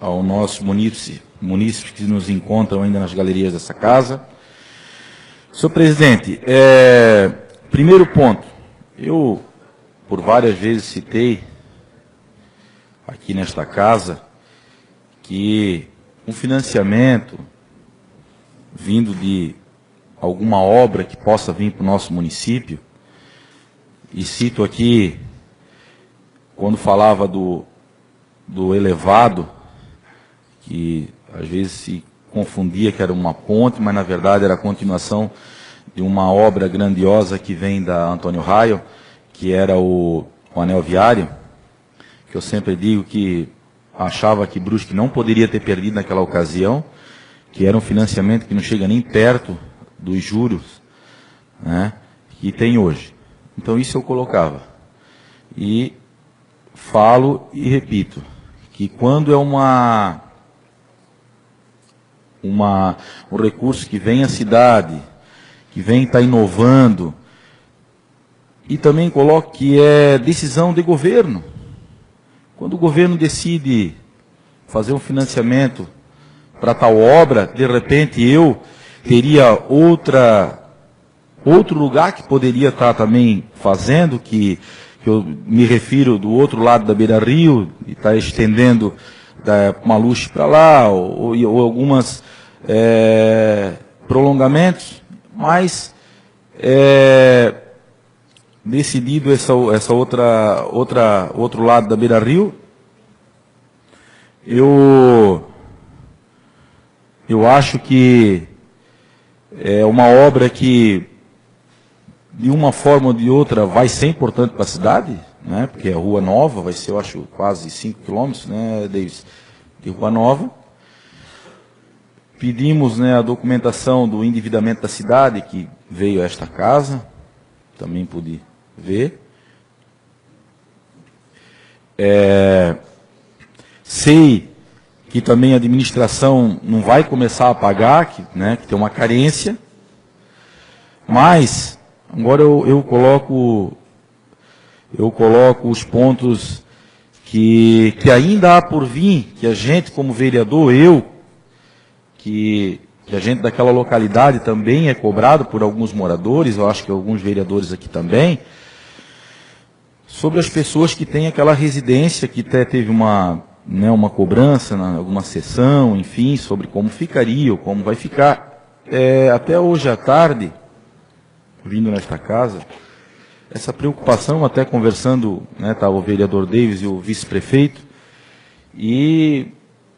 ao nosso munícipes que nos encontram ainda nas galerias dessa casa. Senhor presidente, primeiro ponto, eu por várias vezes citei aqui nesta casa que um financiamento vindo de alguma obra que possa vir para o nosso município, e cito aqui, quando falava do elevado, que às vezes se confundia que era uma ponte, mas na verdade era a continuação de uma obra grandiosa que vem da Antônio Raio, que era o anel viário, que eu sempre digo que achava que Brusque não poderia ter perdido naquela ocasião, que era um financiamento que não chega nem perto dos juros, né, que tem hoje. Então isso eu colocava. E falo e repito, que quando é um recurso que vem à cidade, que vem estar inovando, e também coloco que é decisão de governo. Quando o governo decide fazer um financiamento para tal obra, de repente eu teria outro lugar que poderia estar também fazendo, que eu me refiro do outro lado da Beira-Rio, e está estendendo da Maluche para lá, ou algumas prolongamentos, mas decidido outro lado da Beira-Rio, eu acho que é uma obra que, de uma forma ou de outra, vai ser importante para a cidade, né? Porque é Rua Nova, vai ser, eu acho, quase 5 quilômetros, né, Davis, de Rua Nova. Pedimos, né, a documentação do endividamento da cidade, que veio a esta casa, também pude ver. Sei que também a administração não vai começar a pagar, que tem uma carência, mas agora eu coloco os pontos que ainda há por vir, que a gente como vereador, que a gente daquela localidade também é cobrado por alguns moradores, eu acho que alguns vereadores aqui também, sobre as pessoas que têm aquela residência, que até teve uma cobrança, alguma sessão, enfim, sobre como ficaria ou como vai ficar. Até hoje à tarde, vindo nesta casa, essa preocupação, até conversando, estava o vereador Davis e o vice-prefeito, e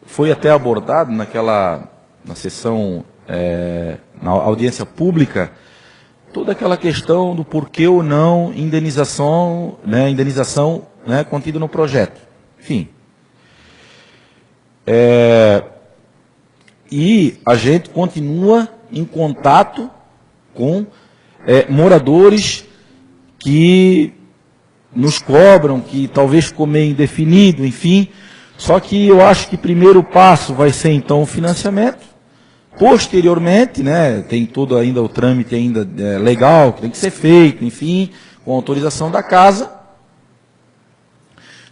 foi até abordado na sessão, na audiência pública, toda aquela questão do porquê ou não indenização contida no projeto. Enfim. E a gente continua em contato com moradores que nos cobram, que talvez ficou meio indefinido, enfim. Só que eu acho que o primeiro passo vai ser, então, o financiamento. Posteriormente, tem todo ainda o trâmite ainda legal, que tem que ser feito, enfim, com autorização da casa.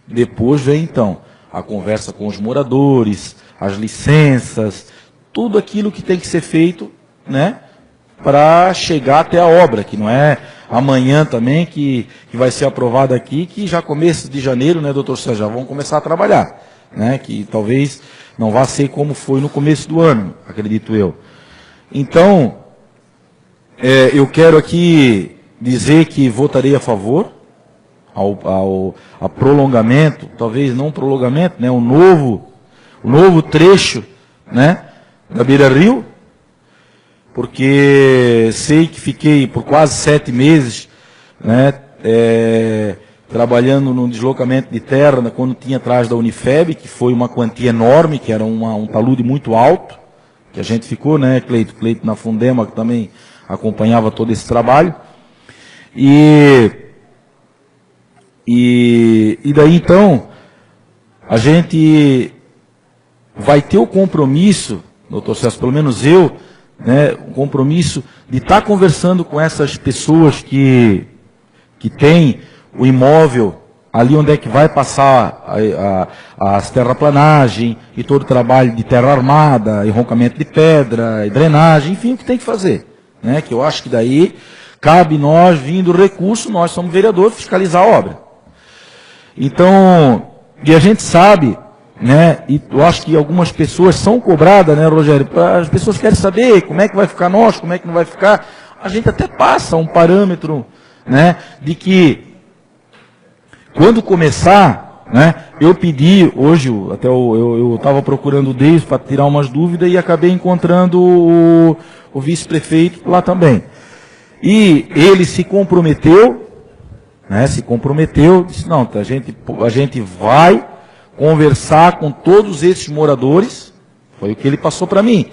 Depois vem, então, a conversa com os moradores, as licenças, tudo aquilo que tem que ser feito, para chegar até a obra, que não é amanhã também, que vai ser aprovada aqui, que já começo de janeiro, doutor Sérgio, já vão começar a trabalhar, que talvez não vá ser como foi no começo do ano, acredito eu. Então, eu quero aqui dizer que votarei a favor ao prolongamento, talvez não prolongamento, um novo trecho, da Beira-Rio, porque sei que fiquei por quase 7 meses, trabalhando no deslocamento de terra, quando tinha atrás da Unifeb, que foi uma quantia enorme, que era um talude muito alto, que a gente ficou, Cleito na Fundema, que também acompanhava todo esse trabalho. E daí, então, a gente vai ter o compromisso, doutor César, pelo menos eu, o compromisso de estar conversando com essas pessoas que têm o imóvel, ali onde é que vai passar as terraplanagem e todo o trabalho de terra armada, enroncamento de pedra, e drenagem, enfim, o que tem que fazer. Né? Que eu acho que daí cabe nós, vindo recurso, nós somos vereadores, fiscalizar a obra. Então, e a gente sabe, né, e eu acho que algumas pessoas são cobradas, né, Rogério, as pessoas querem saber como é que vai ficar nós, como é que não vai ficar. A gente até passa um parâmetro, né, de que quando começar, né, eu pedi, hoje, até eu estava procurando o Deis para tirar umas dúvidas e acabei encontrando o vice-prefeito lá também. E ele se comprometeu, né, disse, não, a gente vai conversar com todos esses moradores, foi o que ele passou para mim.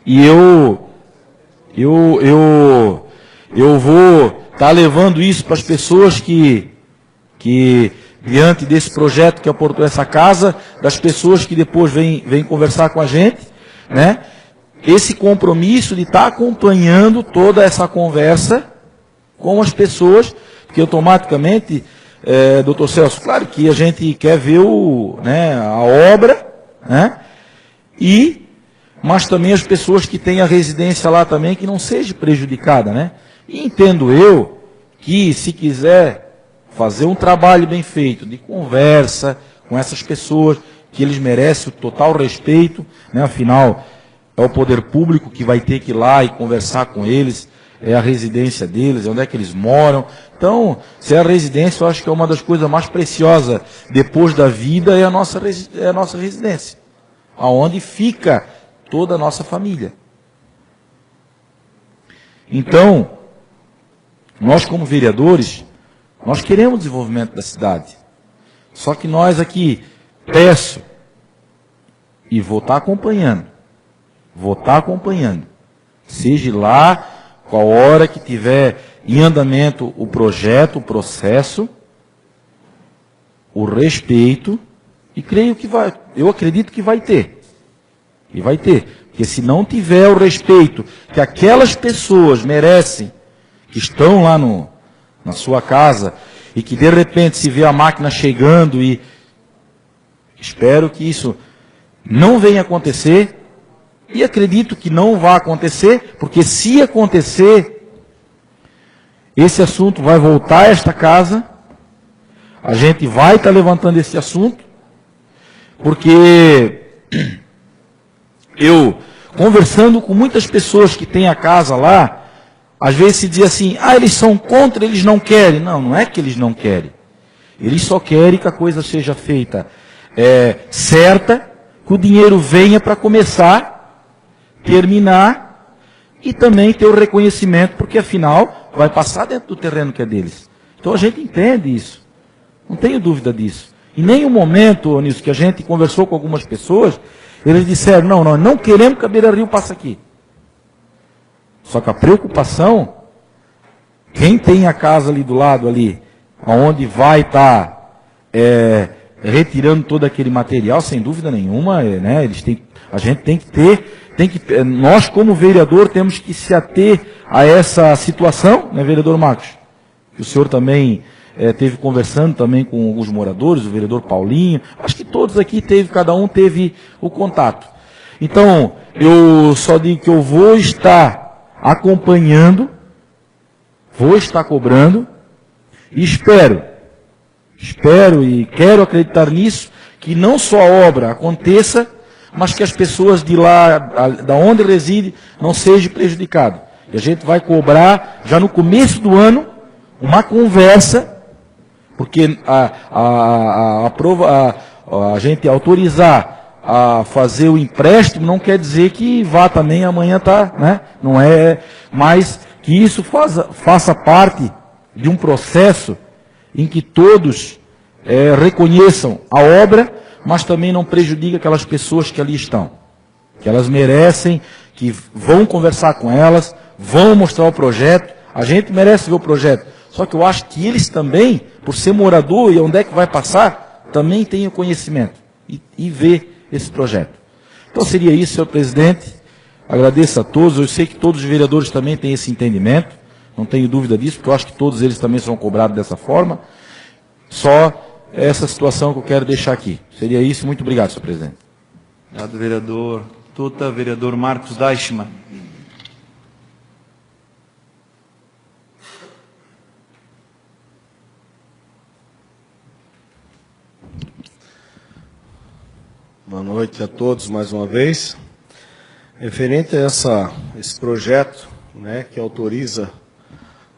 E eu vou estar levando isso para as pessoas que diante desse projeto que aportou essa casa, das pessoas que depois vêm conversar com a gente, né? Esse compromisso de estar acompanhando toda essa conversa com as pessoas, que automaticamente, doutor Celso, claro que a gente quer ver a obra, né? Mas também as pessoas que têm a residência lá também, que não seja prejudicada, né? E entendo eu que se quiser fazer um trabalho bem feito, de conversa com essas pessoas, que eles merecem o total respeito, né? Afinal, é o poder público que vai ter que ir lá e conversar com eles, é a residência deles, é onde é que eles moram. Então, se é a residência, eu acho que é uma das coisas mais preciosas depois da vida, é a nossa residência, aonde fica toda a nossa família. Então, nós como vereadores, nós queremos o desenvolvimento da cidade. Só que nós aqui, peço, e vou estar acompanhando, seja lá qual hora que tiver em andamento o projeto, o processo, o respeito, e creio que vai, eu acredito que vai ter. E vai ter. Porque se não tiver o respeito que aquelas pessoas merecem, que estão lá na sua casa, e que de repente se vê a máquina chegando, e espero que isso não venha acontecer, e acredito que não vai acontecer, porque se acontecer, esse assunto vai voltar a esta casa, a gente vai estar levantando esse assunto, porque eu, conversando com muitas pessoas que têm a casa lá, às vezes se diz assim, eles são contra, eles não querem. Não, não é que eles não querem. Eles só querem que a coisa seja feita certa, que o dinheiro venha para começar, terminar, e também ter o reconhecimento, porque afinal vai passar dentro do terreno que é deles. Então a gente entende isso. Não tenho dúvida disso. Em nenhum momento, Nilson, que a gente conversou com algumas pessoas, eles disseram, não, nós não queremos que a Beira Rio passe aqui. Só que a preocupação, quem tem a casa ali do lado, ali, onde vai estar retirando todo aquele material, sem dúvida nenhuma, né, a gente tem que ter, nós como vereador temos que se ater a essa situação, né, vereador Marcos? Que o senhor também teve conversando também com os moradores, o vereador Paulinho, acho que todos aqui cada um teve o contato. Então, eu só digo que eu vou estar acompanhando, vou estar cobrando, e espero e quero acreditar nisso, que não só a obra aconteça, mas que as pessoas de lá, da onde reside, não sejam prejudicadas. E a gente vai cobrar, já no começo do ano, uma conversa, porque a gente autorizar a fazer o empréstimo não quer dizer que vá também amanhã tá, né? Não é, mas que isso faça parte de um processo em que todos reconheçam a obra, mas também não prejudique aquelas pessoas que ali estão, que elas merecem, que vão conversar com elas, vão mostrar o projeto. A gente merece ver o projeto, só que eu acho que eles também, por ser morador e onde é que vai passar, também têm o conhecimento e ver esse projeto. Então seria isso, senhor presidente. Agradeço a todos. Eu sei que todos os vereadores também têm esse entendimento. Não tenho dúvida disso, porque eu acho que todos eles também são cobrados dessa forma. Só É essa situação que eu quero deixar aqui. Seria isso. Muito obrigado, senhor presidente. Obrigado, vereador Tuta. Vereador Marcos Deichmann. Boa noite a todos mais uma vez. Referente a esse projeto, né, que autoriza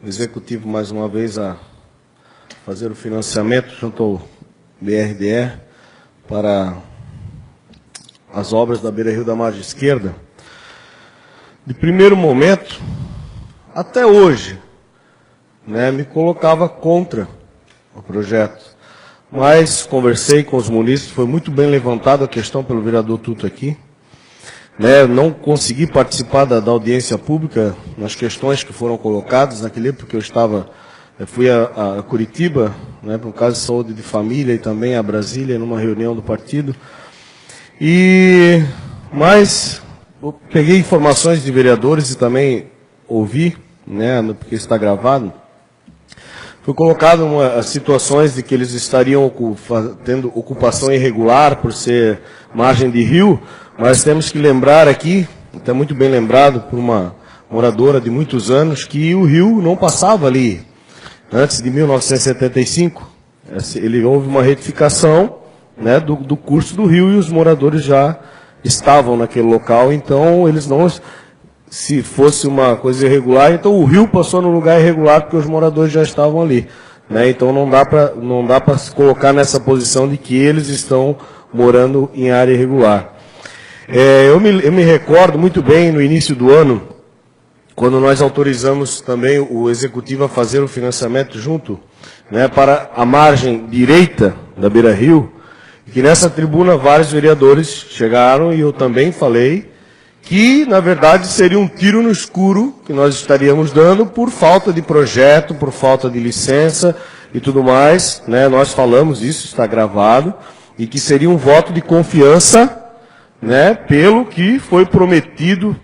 o Executivo mais uma vez a fazer o financiamento junto ao BRDE para as obras da Beira-Rio da Margem Esquerda, de primeiro momento, até hoje, né, me colocava contra o projeto. Mas conversei com os munícipes, foi muito bem levantada a questão pelo vereador Tuta aqui. Né, não consegui participar da audiência pública nas questões que foram colocadas naquele época, porque eu fui a Curitiba, né, por um caso de saúde de família, e também a Brasília, numa reunião do partido. Mas eu peguei informações de vereadores e também ouvi, né, porque está gravado. Foi colocado situações de que eles estariam tendo ocupação irregular por ser margem de rio, mas temos que lembrar aqui, até muito bem lembrado por uma moradora de muitos anos, que o rio não passava ali. Antes de 1975, houve uma retificação, né, do curso do rio e os moradores já estavam naquele local, então eles não... Se fosse uma coisa irregular, então o rio passou no lugar irregular porque os moradores já estavam ali, né? Então não dá para se colocar nessa posição de que eles estão morando em área irregular. Eu me recordo muito bem no início do ano, quando nós autorizamos também o Executivo a fazer o financiamento junto, né, para a margem direita da Beira-Rio, que nessa tribuna vários vereadores chegaram e eu também falei que, na verdade, seria um tiro no escuro que nós estaríamos dando por falta de projeto, por falta de licença e tudo mais, né? Nós falamos isso, está gravado, e que seria um voto de confiança, né, pelo que foi prometido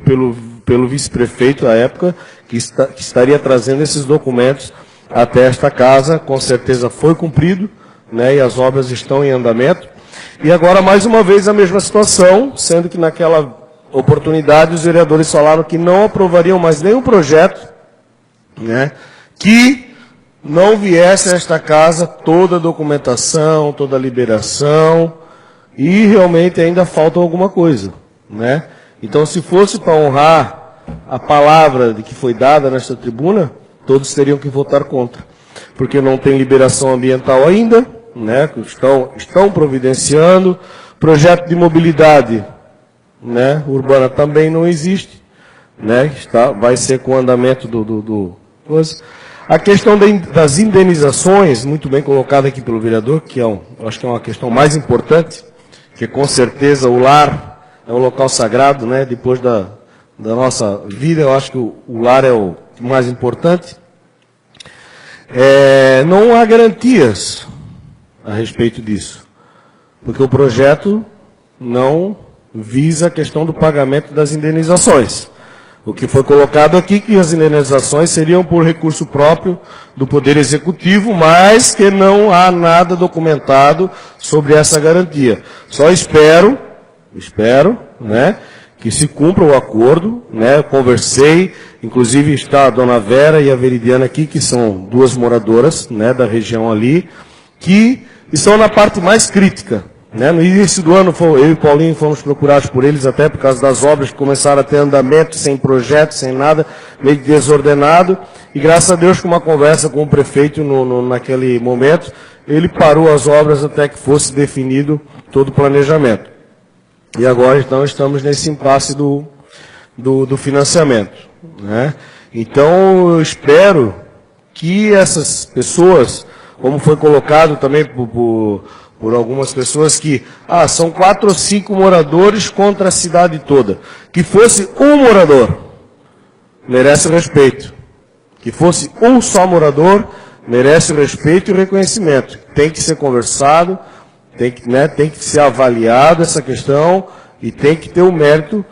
pelo vice-prefeito à época, que estaria trazendo esses documentos até esta casa. Com certeza foi cumprido, né, e as obras estão em andamento. E agora, mais uma vez, a mesma situação, sendo que naquela oportunidade, os vereadores falaram que não aprovariam mais nenhum projeto, né, que não viesse a esta casa toda a documentação, toda a liberação, e realmente ainda falta alguma coisa, né? Então, se fosse para honrar a palavra de que foi dada nesta tribuna, todos teriam que votar contra, porque não tem liberação ambiental ainda, né, que estão providenciando, projeto de mobilidade, né, urbana também não existe, né, vai ser com o andamento a questão das indenizações, muito bem colocada aqui pelo vereador, que eu acho que é uma questão mais importante, que com certeza o lar é um local sagrado, né, depois da nossa vida, eu acho que o lar é o mais importante. Não há garantias a respeito disso, porque o projeto não visa a questão do pagamento das indenizações. O que foi colocado aqui, que as indenizações seriam por recurso próprio do Poder Executivo, mas que não há nada documentado sobre essa garantia. Só espero, né, que se cumpra o acordo, né, conversei, inclusive está a Dona Vera e a Veridiana aqui, que são duas moradoras, né, da região ali, que estão na parte mais crítica. Né, no início do ano, eu e Paulinho fomos procurados por eles, até por causa das obras que começaram a ter andamento, sem projeto, sem nada, meio desordenado, e graças a Deus, com uma conversa com o prefeito naquele momento, ele parou as obras até que fosse definido todo o planejamento. E agora, então, estamos nesse impasse do financiamento. Né? Então, eu espero que essas pessoas, como foi colocado também por algumas pessoas que, são 4 ou 5 moradores contra a cidade toda. Que fosse um morador, merece respeito. Que fosse um só morador, merece o respeito e o reconhecimento. Tem que ser conversado, tem que ser avaliado essa questão e tem que ter o mérito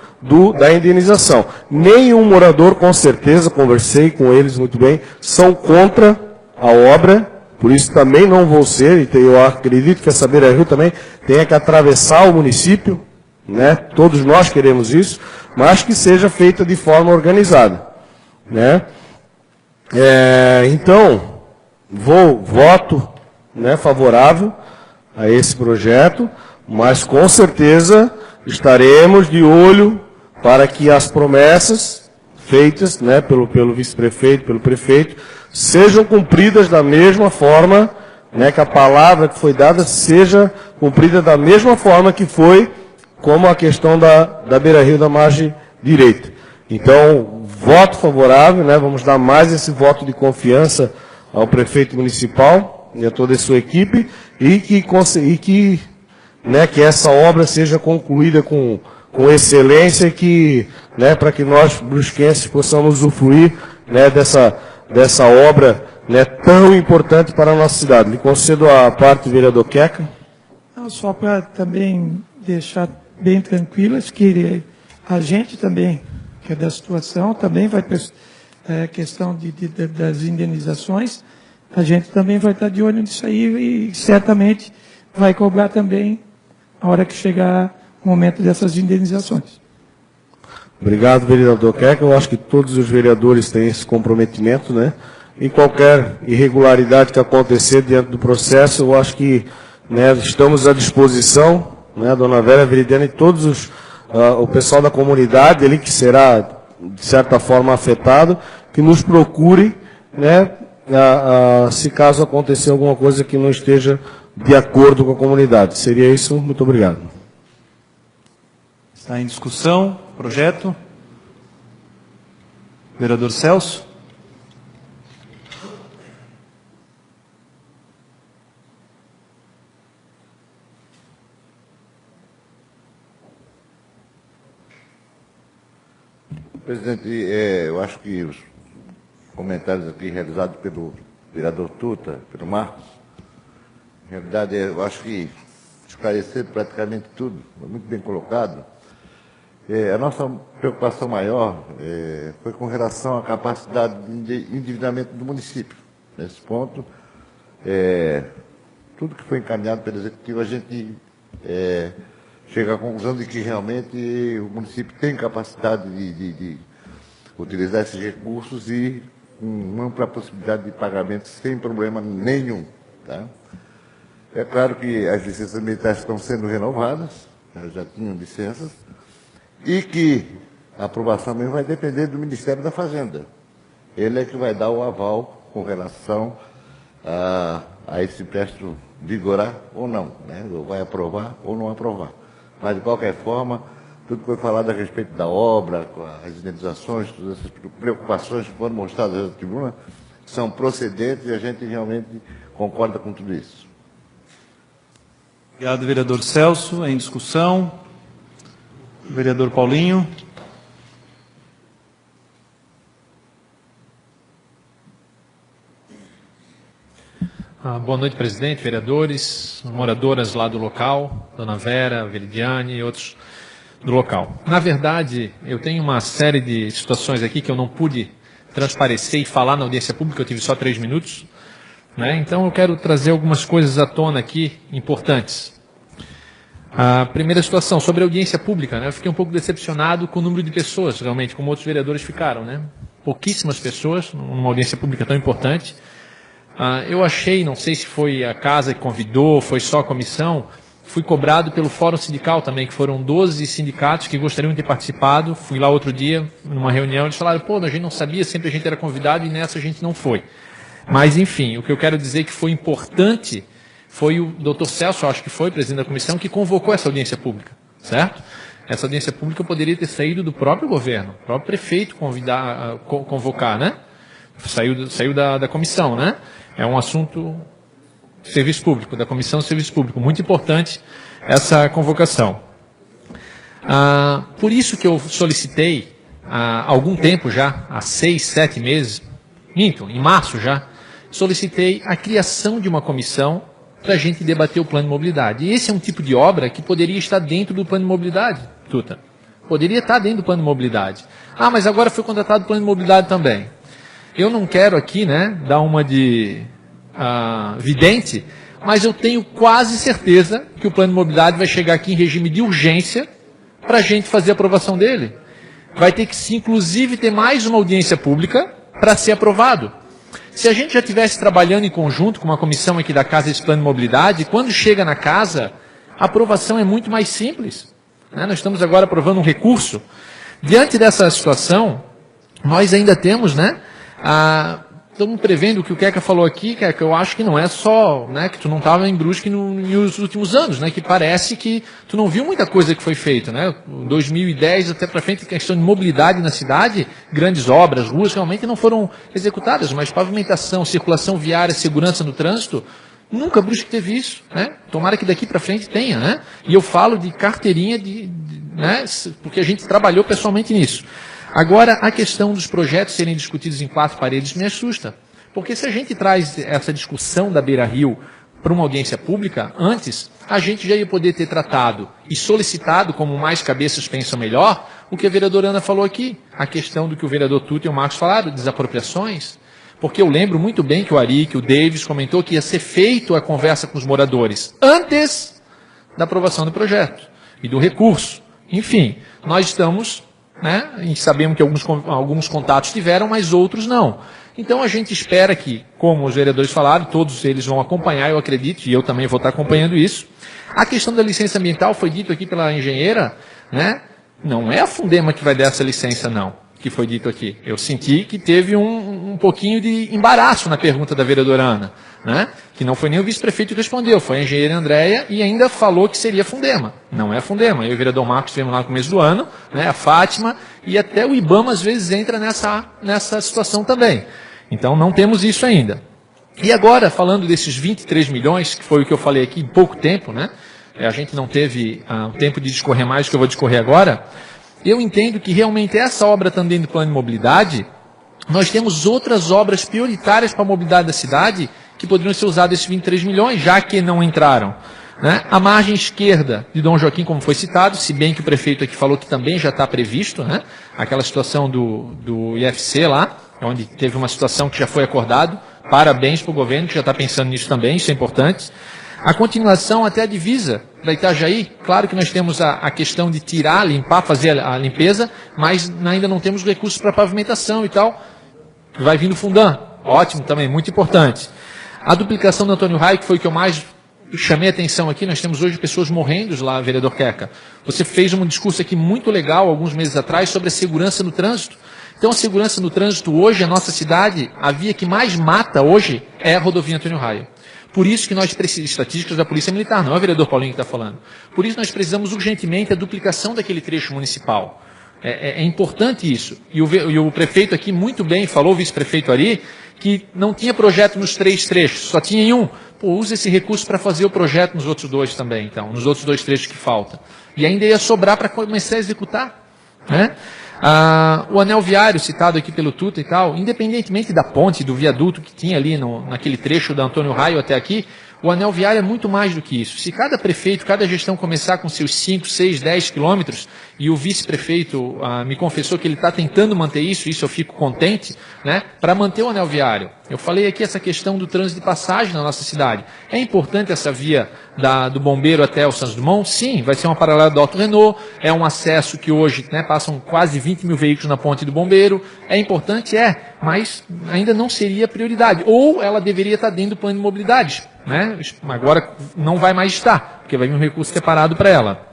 da indenização. Nenhum morador, com certeza, conversei com eles muito bem, são contra a obra, por isso também não vou ser, e eu acredito que essa beira-rio também tenha que atravessar o município, né? Todos nós queremos isso, mas que seja feita de forma organizada, né? Então, voto, né, favorável a esse projeto, mas com certeza estaremos de olho para que as promessas feitas, né, pelo vice-prefeito, pelo prefeito, sejam cumpridas da mesma forma, né, que a palavra que foi dada seja cumprida da mesma forma que foi, como a questão da beira-rio da margem direita. Então, voto favorável, né, vamos dar mais esse voto de confiança ao prefeito municipal e a toda a sua equipe, e que essa obra seja concluída com excelência, né, para que nós, brusquenses, possamos usufruir, né, dessa obra, né, tão importante para a nossa cidade. Lhe concedo a parte, vereador Queca. Não, só para também deixar bem tranquilas que a gente também, que é da situação, também vai questão das indenizações, a gente também vai estar de olho nisso aí e certamente vai cobrar também a hora que chegar o momento dessas indenizações. Obrigado, vereador Queca. Eu acho que todos os vereadores têm esse comprometimento, né? Em qualquer irregularidade que acontecer dentro do processo, eu acho que, né, estamos à disposição, né, Dona Vera Veridiana e todos o pessoal da comunidade ali que será, de certa forma, afetado, que nos procure, né, se caso acontecer alguma coisa que não esteja de acordo com a comunidade. Seria isso. Muito obrigado. Está em discussão o projeto. Vereador Celso. Presidente, eu acho que os comentários aqui realizados pelo vereador Tuta, pelo Marcos, na realidade, eu acho que esclareceram praticamente tudo, muito bem colocado. A nossa preocupação maior foi com relação à capacidade de endividamento do município. Nesse ponto, tudo que foi encaminhado pelo Executivo, a gente chega à conclusão de que realmente o município tem capacidade de utilizar esses recursos e com ampla possibilidade de pagamento sem problema nenhum. Tá? É claro que as licenças militares estão sendo renovadas, já tinham licenças, e que a aprovação mesmo vai depender do Ministério da Fazenda. Ele é que vai dar o aval com relação a esse empréstimo vigorar ou não, né? Ou vai aprovar ou não aprovar. Mas, de qualquer forma, tudo que foi falado a respeito da obra, com as indenizações, todas essas preocupações que foram mostradas na tribuna, são procedentes e a gente realmente concorda com tudo isso. Obrigado, vereador Celso. Em discussão. Vereador Paulinho. Boa noite, presidente, vereadores, moradoras lá do local, Dona Vera, Veridiane e outros do local. Na verdade, eu tenho uma série de situações aqui que eu não pude transparecer e falar na audiência pública, eu tive só 3 minutos, né? Então eu quero trazer algumas coisas à tona aqui importantes. A primeira situação, sobre a audiência pública, né? Eu fiquei um pouco decepcionado com o número de pessoas, realmente, como outros vereadores ficaram, né? Pouquíssimas pessoas, numa audiência pública tão importante. Eu achei, não sei se foi a casa que convidou, foi só a comissão, fui cobrado pelo Fórum Sindical também, que foram 12 sindicatos que gostariam de ter participado. Fui lá outro dia, numa reunião, eles falaram, pô, a gente não sabia, sempre a gente era convidado e nessa a gente não foi. Mas, enfim, o que eu quero dizer que foi importante foi o doutor Celso, acho que foi, presidente da comissão, que convocou essa audiência pública, certo? Essa audiência pública poderia ter saído do próprio governo, o próprio prefeito convocar, né? Saiu da comissão, né? É um assunto de serviço público, da Comissão de Serviço Público. Muito importante essa convocação. Por isso que eu solicitei, há algum tempo já, há 6, 7 meses, em março já, solicitei a criação de uma comissão para a gente debater o plano de mobilidade. E esse é um tipo de obra que poderia estar dentro do plano de mobilidade, Tuta. Poderia estar dentro do plano de mobilidade. Mas agora foi contratado o plano de mobilidade também. Eu não quero aqui, né, dar uma de vidente, mas eu tenho quase certeza que o plano de mobilidade vai chegar aqui em regime de urgência para a gente fazer a aprovação dele. Vai ter que, inclusive, ter mais uma audiência pública para ser aprovado. Se a gente já estivesse trabalhando em conjunto com uma comissão aqui da Casa desse plano de mobilidade, quando chega na Casa, a aprovação é muito mais simples. Né? Nós estamos agora aprovando um recurso. Diante dessa situação, nós ainda temos, né, estamos prevendo o que o Queca falou aqui, Queca, eu acho que não é só, né, que tu não estava em Brusque nos últimos anos, né, que parece que tu não viu muita coisa que foi feita, né, 2010 até para frente, questão de mobilidade na cidade, grandes obras, ruas realmente não foram executadas, mas pavimentação, circulação viária, segurança no trânsito, nunca Brusque teve isso, né, tomara que daqui para frente tenha, né, e eu falo de carteirinha, né, porque a gente trabalhou pessoalmente nisso. Agora, a questão dos projetos serem discutidos em 4 paredes me assusta. Porque se a gente traz essa discussão da Beira-Rio para uma audiência pública, antes, a gente já ia poder ter tratado e solicitado, como mais cabeças pensam melhor, o que a vereadora Ana falou aqui, a questão do que o vereador Tuto e o Marcos falaram, desapropriações. Porque eu lembro muito bem que o Ari, que o Davis comentou que ia ser feito a conversa com os moradores antes da aprovação do projeto e do recurso. Enfim, nós estamos... né? E sabemos que alguns contatos tiveram, mas outros não. Então a gente espera que, como os vereadores falaram, todos eles vão acompanhar, eu acredito, e eu também vou estar acompanhando isso. A questão da licença ambiental foi dito aqui pela engenheira, né? Não é a Fundema que vai dar essa licença, não, que foi dito aqui. Eu senti que teve um pouquinho de embaraço na pergunta da vereadora Ana, né? Que não foi nem o vice-prefeito que respondeu, foi a engenheira Andréia e ainda falou que seria Fundema. Não é Fundema. Eu e o vereador Marcos estivemos lá no começo do ano, né? A Fátima e até o IBAMA às vezes entra nessa situação também. Então não temos isso ainda. E agora, falando desses 23 milhões, que foi o que eu falei aqui em pouco tempo, né? A gente não teve tempo de discorrer mais do que eu vou discorrer agora. Eu entendo que realmente essa obra também do plano de mobilidade, nós temos outras obras prioritárias para a mobilidade da cidade que poderiam ser usadas esses 23 milhões, já que não entraram. Né? A margem esquerda de Dom Joaquim, como foi citado, se bem que o prefeito aqui falou que também já está previsto, né? Aquela situação do IFC lá, onde teve uma situação que já foi acordado. Parabéns para o governo que já está pensando nisso também, isso é importante. A continuação até a divisa da Itajaí, claro que nós temos a questão de tirar, limpar, fazer a limpeza, mas ainda não temos recursos para pavimentação e tal. Vai vir no Fundam, ótimo também, muito importante. A duplicação do Antônio Raio, que foi o que eu mais chamei a atenção aqui, nós temos hoje pessoas morrendo lá, vereador Queca. Você fez um discurso aqui muito legal, alguns meses atrás, sobre a segurança no trânsito. Então, a segurança no trânsito hoje, a nossa cidade, a via que mais mata hoje é a rodovia Antônio Raio. Por isso que nós precisamos, estatísticas da Polícia Militar, não é o vereador Paulinho que está falando. Por isso nós precisamos urgentemente da duplicação daquele trecho municipal. É importante isso. E o prefeito aqui muito bem falou, o vice-prefeito Ari, que não tinha projeto nos 3 trechos, só tinha em um. Pô, usa esse recurso para fazer o projeto nos outros 2 também, então, nos outros 2 trechos que faltam. E ainda ia sobrar para começar a executar. Né? O anel viário citado aqui pelo Tuta e tal, independentemente da ponte, do viaduto que tinha ali naquele trecho da Antônio Raio até aqui, o anel viário é muito mais do que isso. Se cada prefeito, cada gestão começar com seus 5, 6, 10 quilômetros, e o vice-prefeito me confessou que ele está tentando manter isso eu fico contente, né, para manter o anel viário. Eu falei aqui essa questão do trânsito de passagem na nossa cidade. É importante essa via do Bombeiro até o Santos Dumont? Sim, vai ser uma paralela do Auto Renault, é um acesso que hoje, né, passam quase 20 mil veículos na ponte do Bombeiro. É importante? Mas ainda não seria prioridade. Ou ela deveria estar dentro do plano de mobilidade. Né? Agora não vai mais estar, porque vai vir um recurso separado para ela.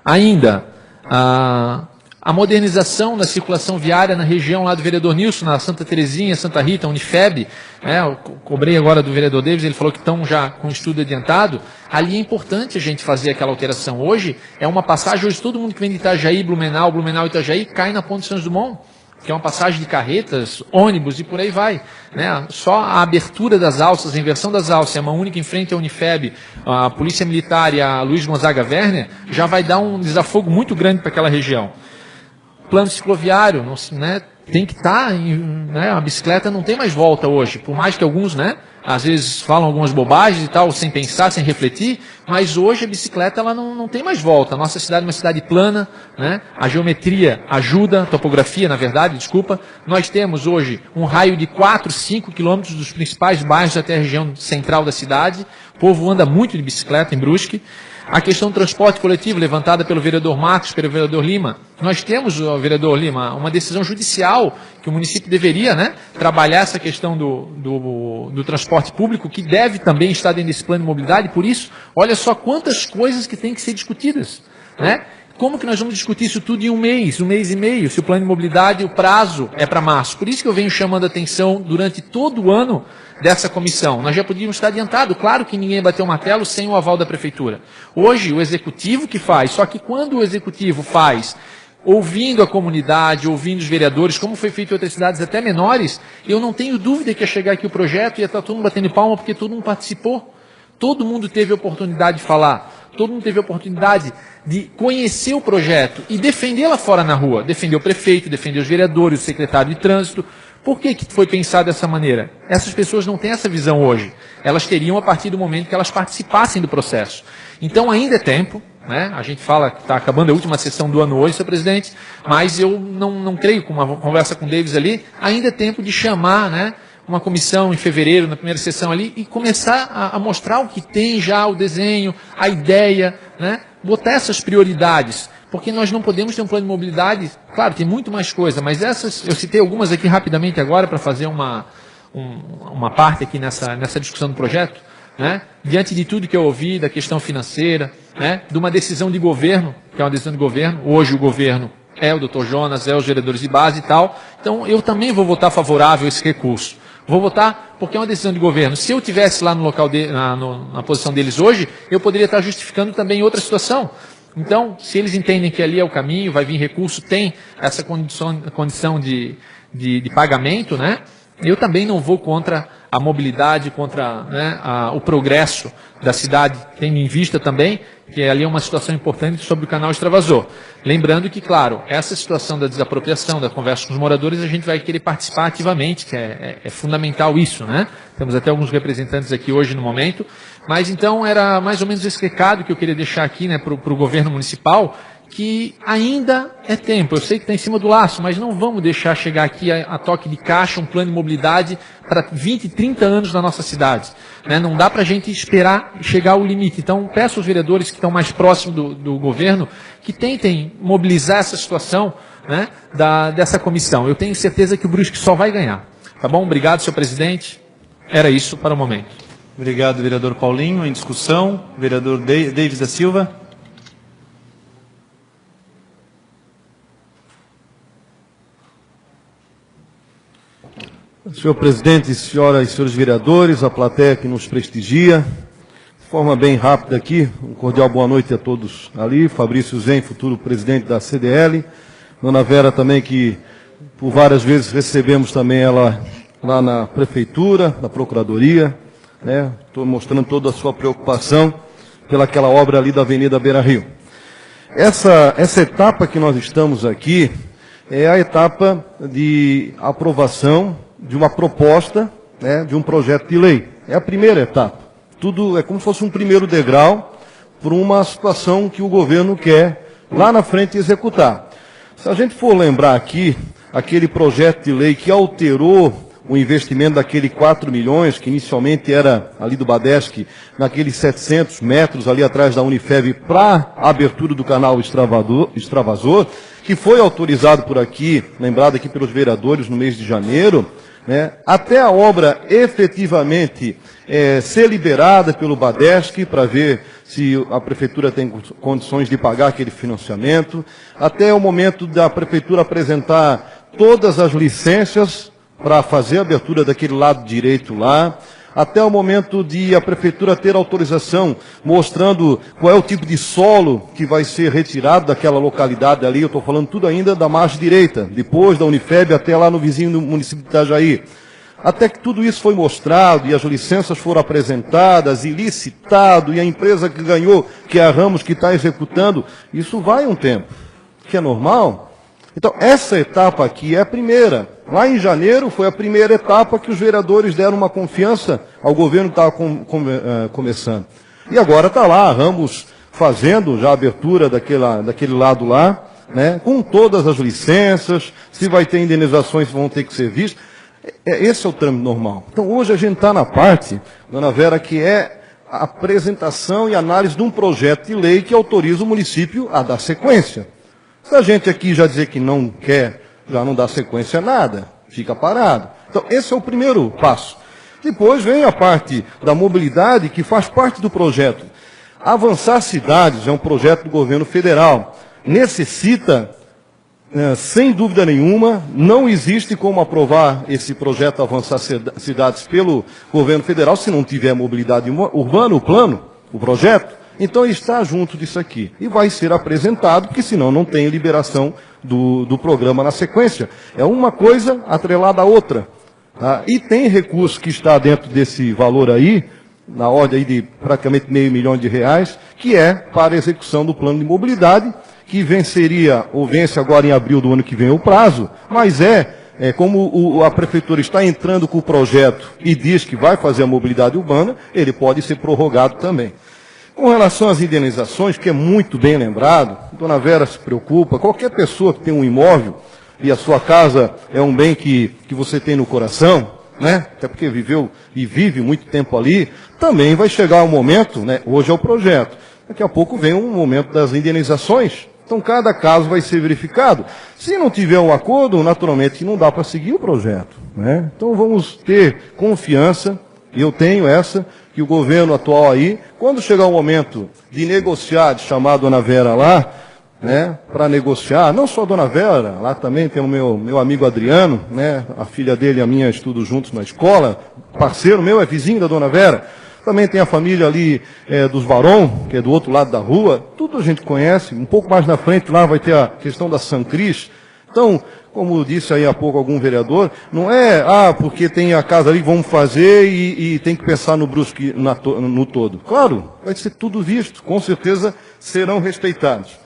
Ainda, a modernização da circulação viária na região lá do vereador Nilson, na Santa Terezinha, Santa Rita, Unifeb, eu cobrei agora do vereador Davis, ele falou que estão já com estudo adiantado. Ali é importante a gente fazer aquela alteração. Hoje é uma passagem, hoje todo mundo que vem de Itajaí, Blumenau e Itajaí, cai na ponte Santos Dumont, que é uma passagem de carretas, ônibus e por aí vai. Né? Só a abertura das alças, a inversão das alças, é uma única em frente à Unifeb, a Polícia Militar e a Luiz Gonzaga Werner, já vai dar um desafogo muito grande para aquela região. Plano cicloviário, né? tem que estar, né, a bicicleta não tem mais volta hoje, por mais que alguns, né, às vezes falam algumas bobagens e tal, sem pensar, sem refletir, mas hoje a bicicleta ela não tem mais volta. A nossa cidade é uma cidade plana, né, a geometria ajuda, a topografia, na verdade, desculpa. Nós temos hoje um raio de 4, 5 quilômetros dos principais bairros até a região central da cidade. O povo anda muito de bicicleta em Brusque. A questão do transporte coletivo, levantada pelo vereador Marcos, pelo vereador Lima. Nós temos, vereador Lima, uma decisão judicial que o município deveria, né, trabalhar essa questão do transporte público, que deve também estar dentro desse plano de mobilidade. Por isso, olha só quantas coisas que têm que ser discutidas, né? Como que nós vamos discutir isso tudo em um mês e meio, se o plano de mobilidade, o prazo é para março? Por isso que eu venho chamando a atenção durante todo o ano dessa comissão. Nós já podíamos estar adiantado, claro que ninguém bateu o martelo sem o aval da prefeitura. Hoje, o executivo que faz, só que quando o executivo faz, ouvindo a comunidade, ouvindo os vereadores, como foi feito em outras cidades até menores, eu não tenho dúvida que ia chegar aqui o projeto e ia estar todo mundo batendo palma, porque todo mundo participou. Todo mundo teve a oportunidade de falar, todo mundo teve a oportunidade de conhecer o projeto e defender lá fora na rua, defender o prefeito, defender os vereadores, o secretário de trânsito. Por que foi pensado dessa maneira? Essas pessoas não têm essa visão hoje. Elas teriam a partir do momento que elas participassem do processo. Então ainda é tempo, né? A gente fala que está acabando a última sessão do ano hoje, senhor presidente, mas eu não creio, com uma conversa com o Davis ali, ainda é tempo de chamar, né, uma comissão em fevereiro, na primeira sessão ali, e começar a mostrar o que tem já, o desenho, a ideia, né? Botar essas prioridades, porque nós não podemos ter um plano de mobilidade, claro, tem muito mais coisa, mas essas, eu citei algumas aqui rapidamente agora para fazer uma parte aqui nessa discussão do projeto, né? Diante de tudo que eu ouvi, da questão financeira, né? De uma decisão de governo, que é uma decisão de governo, hoje o governo é o Dr. Jonas, é os vereadores de base e tal, então eu também vou votar favorável a esse recurso. Vou votar porque é uma decisão de governo. Se eu estivesse lá no local na posição deles hoje, eu poderia estar justificando também outra situação. Então, se eles entendem que ali é o caminho, vai vir recurso, tem essa condição de pagamento, né? Eu também não vou contra a mobilidade, contra, né, o progresso da cidade, tendo em vista também que ali é uma situação importante sobre o canal extravasor. Lembrando que, claro, essa situação da desapropriação, da conversa com os moradores, a gente vai querer participar ativamente, que é fundamental isso, né? Temos até alguns representantes aqui hoje no momento, mas então era mais ou menos esse recado que eu queria deixar aqui, né, para o governo municipal, que ainda é tempo. Eu sei que está em cima do laço, mas não vamos deixar chegar aqui a toque de caixa um plano de mobilidade para 20, 30 anos na nossa cidade, né? Não dá para a gente esperar chegar ao limite. Então, peço aos vereadores que estão mais próximos do governo que tentem mobilizar essa situação, né, dessa comissão. Eu tenho certeza que o Brusque só vai ganhar. Tá bom? Obrigado, senhor presidente. Era isso para o momento. Obrigado, vereador Paulinho. Em discussão, vereador Davis da Silva. Senhor presidente, senhoras e senhores vereadores, a plateia que nos prestigia, de forma bem rápida aqui, um cordial boa noite a todos ali, Fabrício Zen, futuro presidente da CDL, Dona Vera também, que por várias vezes recebemos também ela lá na prefeitura, na procuradoria, né? Estou mostrando toda a sua preocupação pelaquela obra ali da Avenida Beira Rio. Essa etapa que nós estamos aqui é a etapa de aprovação de uma proposta, né, de um projeto de lei. É a primeira etapa. Tudo é como se fosse um primeiro degrau para uma situação que o governo quer lá na frente executar. Se a gente for lembrar aqui, aquele projeto de lei que alterou o investimento daquele 4 milhões, que inicialmente era ali do Badesc, naqueles 700 metros ali atrás da Unifeb, para a abertura do canal extravasor, que foi autorizado por aqui, lembrado aqui pelos vereadores no mês de janeiro, né, até a obra efetivamente ser liberada pelo Badesc para ver se a prefeitura tem condições de pagar aquele financiamento, até o momento da prefeitura apresentar todas as licenças para fazer a abertura daquele lado direito lá, até o momento de a prefeitura ter autorização mostrando qual é o tipo de solo que vai ser retirado daquela localidade ali. Eu estou falando tudo ainda da margem direita, depois da Unifeb até lá no vizinho do município de Itajaí. Até que tudo isso foi mostrado e as licenças foram apresentadas e licitado, e a empresa que ganhou, que é a Ramos, que está executando, isso vai um tempo, que é normal. Então, essa etapa aqui é a primeira. Lá em janeiro foi a primeira etapa que os vereadores deram uma confiança ao governo que estava começando. E agora está lá, Ramos fazendo já a abertura daquele lado lá, né, com todas as licenças, se vai ter indenizações que vão ter que ser vistas. Esse é o trâmite normal. Então, hoje a gente está na parte, dona Vera, que é a apresentação e análise de um projeto de lei que autoriza o município a dar sequência. Se a gente aqui já dizer que não quer, já não dá sequência a nada, fica parado. Então, esse é o primeiro passo. Depois vem a parte da mobilidade, que faz parte do projeto. Avançar Cidades é um projeto do governo federal. Necessita, sem dúvida nenhuma, não existe como aprovar esse projeto Avançar Cidades pelo governo federal se não tiver mobilidade urbana, o plano, o projeto. Então está junto disso aqui. E vai ser apresentado, porque senão não tem liberação do programa na sequência. É uma coisa atrelada à outra. Tá? E tem recurso que está dentro desse valor aí, na ordem aí de praticamente R$500 milhões, que é para a execução do plano de mobilidade, que venceria, ou vence agora em abril do ano que vem o prazo, mas como a prefeitura está entrando com o projeto e diz que vai fazer a mobilidade urbana, ele pode ser prorrogado também. Com relação às indenizações, que é muito bem lembrado, dona Vera se preocupa, qualquer pessoa que tem um imóvel e a sua casa é um bem que você tem no coração, né? Até porque viveu e vive muito tempo ali, também vai chegar um momento, né? Hoje é o projeto, daqui a pouco vem um momento das indenizações, então cada caso vai ser verificado. Se não tiver um acordo, naturalmente não dá para seguir o projeto, né? Então vamos ter confiança, e eu tenho essa, que o governo atual aí, quando chegar o momento de negociar, de chamar a dona Vera lá, né, para negociar, não só a dona Vera, lá também tem o meu amigo Adriano, né, a filha dele e a minha estudam juntos na escola, parceiro meu, é vizinho da dona Vera, também tem a família ali dos Varon, que é do outro lado da rua, tudo a gente conhece, um pouco mais na frente lá vai ter a questão da San Cris. Então, como disse aí há pouco algum vereador, não é, porque tem a casa ali, vamos fazer e tem que pensar no Brusque no todo. Claro, vai ser tudo visto, com certeza serão respeitados.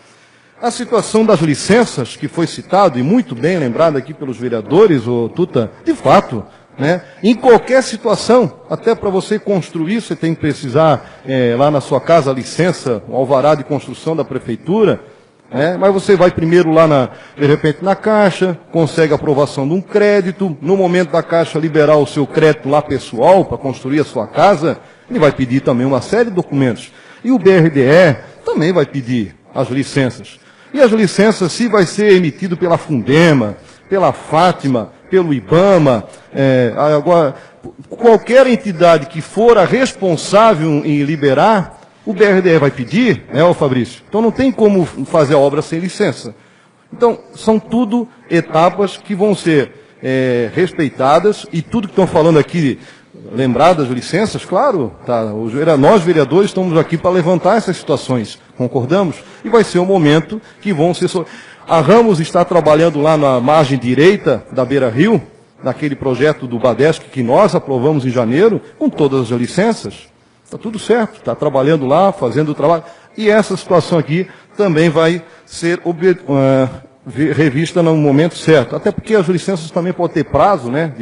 A situação das licenças, que foi citado e muito bem lembrado aqui pelos vereadores, ô Tuta, de fato, né, em qualquer situação, até para você construir, você tem que precisar lá na sua casa a licença, o alvará de construção da prefeitura, mas você vai primeiro lá, de repente, na Caixa, consegue a aprovação de um crédito, no momento da Caixa liberar o seu crédito lá pessoal para construir a sua casa, ele vai pedir também uma série de documentos. E o BRDE também vai pedir as licenças. E as licenças, se vai ser emitido pela Fundema, pela Fátima, pelo IBAMA, agora, qualquer entidade que for a responsável em liberar, o BRDE vai pedir, ô Fabrício? Então não tem como fazer a obra sem licença. Então, são tudo etapas que vão ser respeitadas, e tudo que estão falando aqui, lembradas licenças, claro, tá, nós vereadores estamos aqui para levantar essas situações, concordamos? E vai ser o momento que vão ser... A Ramos está trabalhando lá na margem direita da Beira Rio, naquele projeto do Badesc que nós aprovamos em janeiro, com todas as licenças. Está tudo certo, está trabalhando lá, fazendo o trabalho. E essa situação aqui também vai ser revista no momento certo. Até porque as licenças também podem ter prazo, né?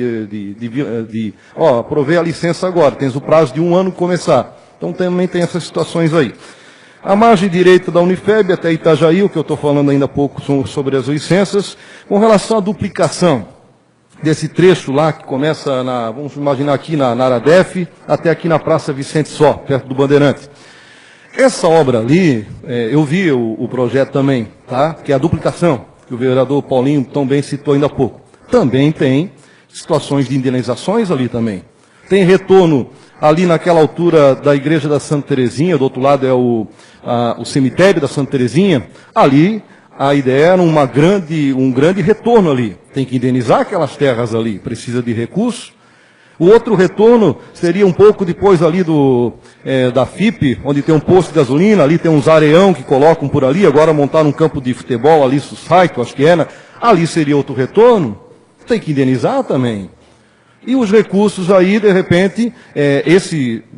Aprovei a licença agora, tens o prazo de 1 ano começar. Então também tem essas situações aí. A margem direita da Unifeb até Itajaí, o que eu estou falando ainda há pouco sobre as licenças, com relação à duplicação desse trecho lá, que começa vamos imaginar aqui na Aradef, até aqui na Praça Vicente Só, perto do Bandeirante. Essa obra ali, eu vi o projeto também, tá? Que é a duplicação, que o vereador Paulinho tão bem citou ainda há pouco. Também tem situações de indenizações ali também. Tem retorno ali naquela altura da Igreja da Santa Terezinha, do outro lado é o cemitério da Santa Terezinha, ali a ideia era um grande retorno ali. Tem que indenizar aquelas terras ali, precisa de recursos. O outro retorno seria um pouco depois ali da FIP, onde tem um posto de gasolina, ali tem uns areão que colocam por ali, agora montaram um campo de futebol ali, Society, acho que era. Ali seria outro retorno, tem que indenizar também. E os recursos aí, de repente,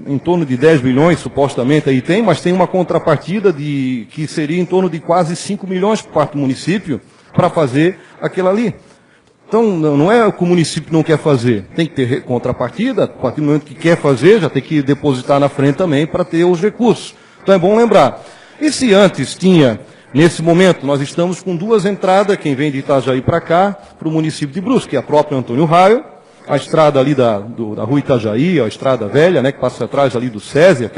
em torno de 10 milhões, supostamente, aí tem, mas tem uma contrapartida que seria em torno de quase 5 milhões por parte do município, para fazer aquilo ali. Então, não é o que o município não quer fazer. Tem que ter contrapartida, a partir do momento que quer fazer, já tem que depositar na frente também para ter os recursos. Então é bom lembrar. E se antes tinha, nesse momento, nós estamos com duas entradas, quem vem de Itajaí para cá, para o município de Brusque, que é a própria Antônio Raio, a estrada ali da rua Itajaí, a estrada velha, né, que passa atrás ali do SESI,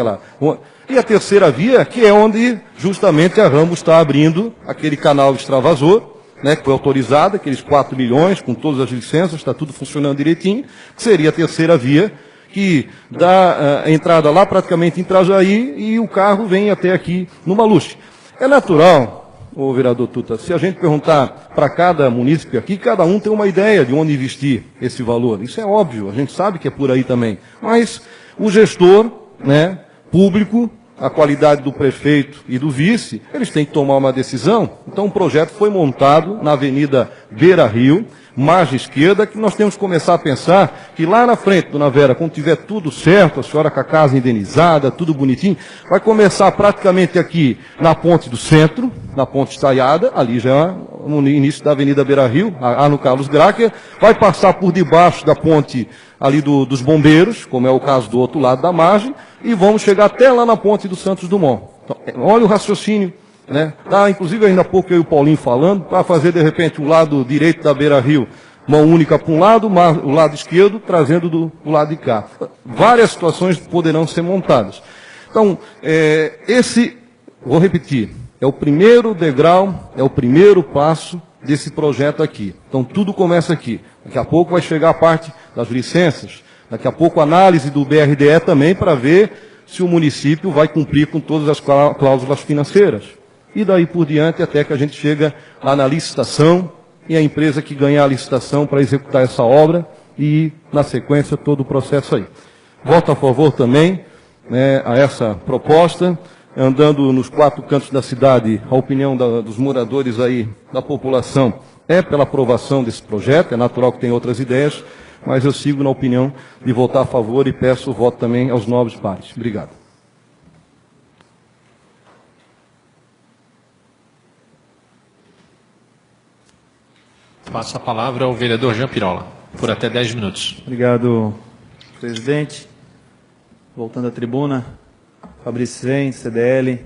e a terceira via, que é onde justamente a Ramos está abrindo aquele canal extravasor, né, que foi autorizado, aqueles 4 milhões, com todas as licenças, está tudo funcionando direitinho, que seria a terceira via, que dá a entrada lá praticamente em Itajaí e o carro vem até aqui no Maluche. É natural, ô vereador Tuta, se a gente perguntar para cada munícipe aqui, cada um tem uma ideia de onde investir esse valor. Isso é óbvio, a gente sabe que é por aí também. Mas o gestor, né, público, a qualidade do prefeito e do vice, eles têm que tomar uma decisão. Então o projeto foi montado na Avenida Beira Rio, margem esquerda, que nós temos que começar a pensar que lá na frente, dona Vera, quando tiver tudo certo, a senhora com a casa indenizada, tudo bonitinho, vai começar praticamente aqui na ponte do centro, na ponte estaiada, ali já no início da Avenida Beira Rio, no Carlos Gracker, vai passar por debaixo da ponte ali dos bombeiros, como é o caso do outro lado da margem, e vamos chegar até lá na ponte do Santos Dumont. Então, olha o raciocínio, né? Tá, inclusive ainda há pouco eu e o Paulinho falando, para fazer de repente o lado direito da Beira Rio, mão única para um lado, o lado esquerdo trazendo do lado de cá. Várias situações poderão ser montadas. Então, vou repetir, é o primeiro degrau, é o primeiro passo desse projeto aqui. Então tudo começa aqui. Daqui a pouco vai chegar a parte das licenças, daqui a pouco a análise do BRDE também para ver se o município vai cumprir com todas as cláusulas financeiras. E daí por diante até que a gente chega lá na licitação e a empresa que ganhar a licitação para executar essa obra e na sequência todo o processo aí. Voto a favor também, né, a essa proposta, andando nos 4 cantos da cidade, a opinião dos moradores aí, da população, é pela aprovação desse projeto, é natural que tenha outras ideias, mas eu sigo na opinião de votar a favor e peço o voto também aos nobres pares. Obrigado. Passo a palavra ao vereador Jean Pirola, por até 10 minutos. Obrigado, presidente. Voltando à tribuna, Fabrício Zen, CDL,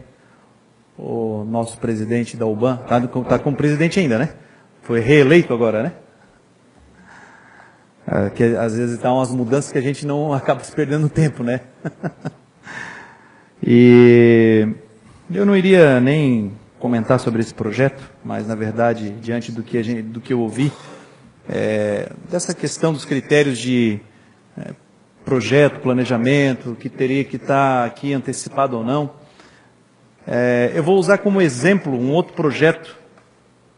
o nosso presidente da UBAN, está como presidente ainda, né? Foi reeleito agora, né? Que às vezes dá umas mudanças que a gente não acaba se perdendo tempo, né? E eu não iria nem comentar sobre esse projeto, mas na verdade, diante do que eu ouvi, dessa questão dos critérios de projeto, planejamento, que teria que estar aqui antecipado ou não, eu vou usar como exemplo um outro projeto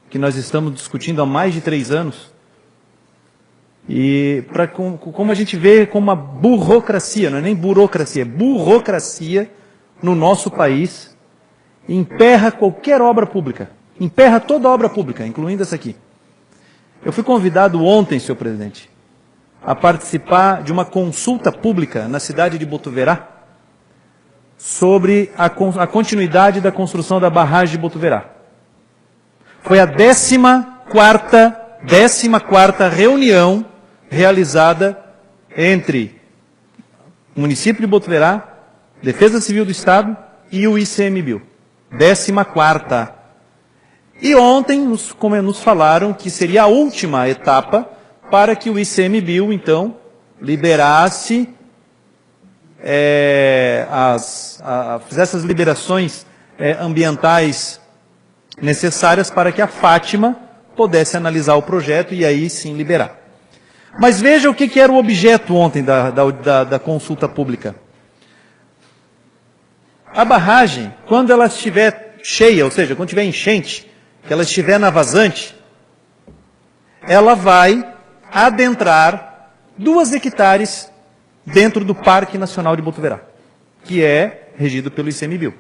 que nós estamos discutindo há mais de 3 anos, e como a gente vê como uma burocracia, não é nem burocracia, é burocracia no nosso país, emperra qualquer obra pública, emperra toda obra pública, incluindo essa aqui. Eu fui convidado ontem, senhor presidente, a participar de uma consulta pública na cidade de Botuverá sobre a continuidade da construção da barragem de Botuverá. Foi a 14ª reunião realizada entre o município de Botuverá, Defesa Civil do Estado e o ICMBio. 14ª. E ontem nos falaram que seria a última etapa para que o ICMBio, então, liberasse, fizesse as liberações ambientais necessárias para que a Fátima pudesse analisar o projeto e aí sim liberar. Mas veja o que era o objeto ontem da consulta pública. A barragem, quando ela estiver cheia, ou seja, quando tiver enchente, que ela estiver na vazante, ela vai adentrar 2 hectares dentro do Parque Nacional de Botuverá, que é regido pelo ICMBio.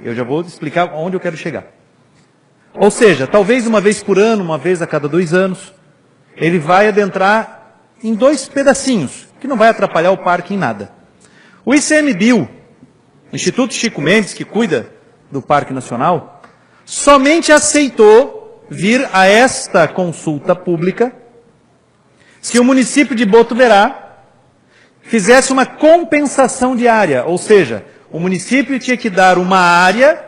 Eu já vou explicar onde eu quero chegar. Ou seja, talvez uma vez por ano, uma vez a cada 2 anos, ele vai adentrar em 2 pedacinhos, que não vai atrapalhar o parque em nada. O ICMBio, Instituto Chico Mendes, que cuida do Parque Nacional, somente aceitou vir a esta consulta pública se o município de Botuverá fizesse uma compensação de área, ou seja, o município tinha que dar uma área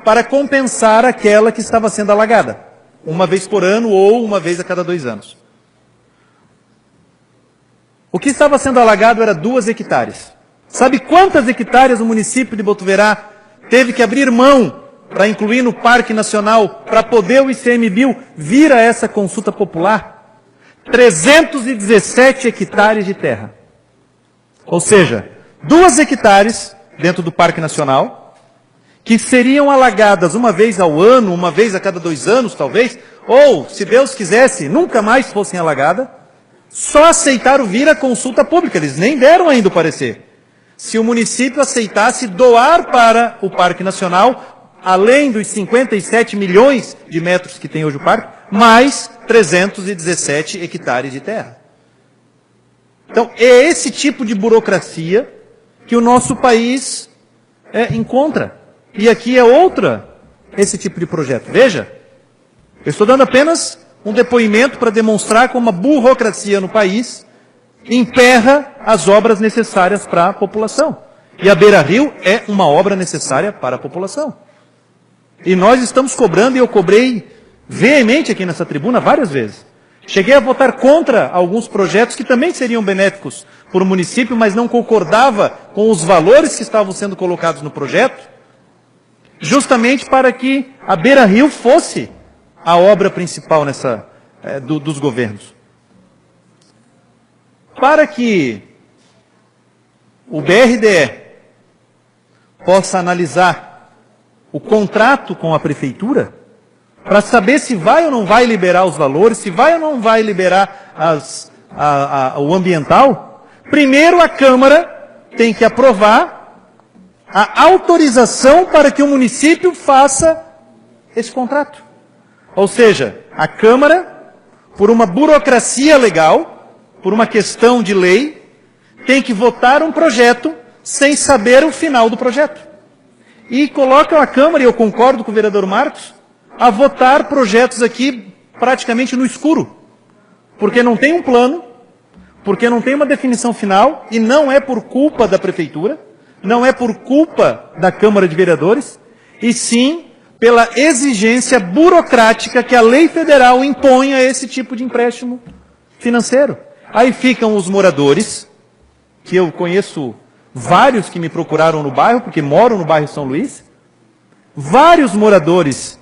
para compensar aquela que estava sendo alagada, uma vez por ano ou uma vez a cada 2 anos. O que estava sendo alagado era 2 hectares. Sabe quantas hectares o município de Botuverá teve que abrir mão para incluir no Parque Nacional, para poder o ICMBio vir a essa consulta popular? 317 hectares de terra. Ou seja, 2 hectares dentro do Parque Nacional, que seriam alagadas uma vez ao ano, uma vez a cada 2 anos talvez, ou, se Deus quisesse, nunca mais fossem alagadas, só aceitaram vir à consulta pública, eles nem deram ainda o parecer. Se o município aceitasse doar para o Parque Nacional, além dos 57 milhões de metros que tem hoje o parque, mais 317 hectares de terra. Então, é esse tipo de burocracia que o nosso país encontra. E aqui é esse tipo de projeto. Veja, eu estou dando apenas um depoimento para demonstrar como a burocracia no país emperra as obras necessárias para a população. E a Beira-Rio é uma obra necessária para a população. E nós estamos cobrando, e eu cobrei veemente aqui nessa tribuna várias vezes. Cheguei a votar contra alguns projetos que também seriam benéficos para o município, mas não concordava com os valores que estavam sendo colocados no projeto, justamente para que a Beira-Rio fosse a obra principal dos governos. Para que o BRDE possa analisar o contrato com a prefeitura, para saber se vai ou não vai liberar os valores, se vai ou não vai liberar o ambiental, primeiro a Câmara tem que aprovar a autorização para que o município faça esse contrato. Ou seja, a Câmara, por uma burocracia legal, por uma questão de lei, tem que votar um projeto sem saber o final do projeto. E coloca a Câmara, e eu concordo com o vereador Marcos, a votar projetos aqui praticamente no escuro. Porque não tem um plano, porque não tem uma definição final, e não é por culpa da Prefeitura, não é por culpa da Câmara de Vereadores, e sim pela exigência burocrática que a lei federal impõe a esse tipo de empréstimo financeiro. Aí ficam os moradores, que eu conheço vários que me procuraram no bairro, porque moram no bairro São Luís, vários moradores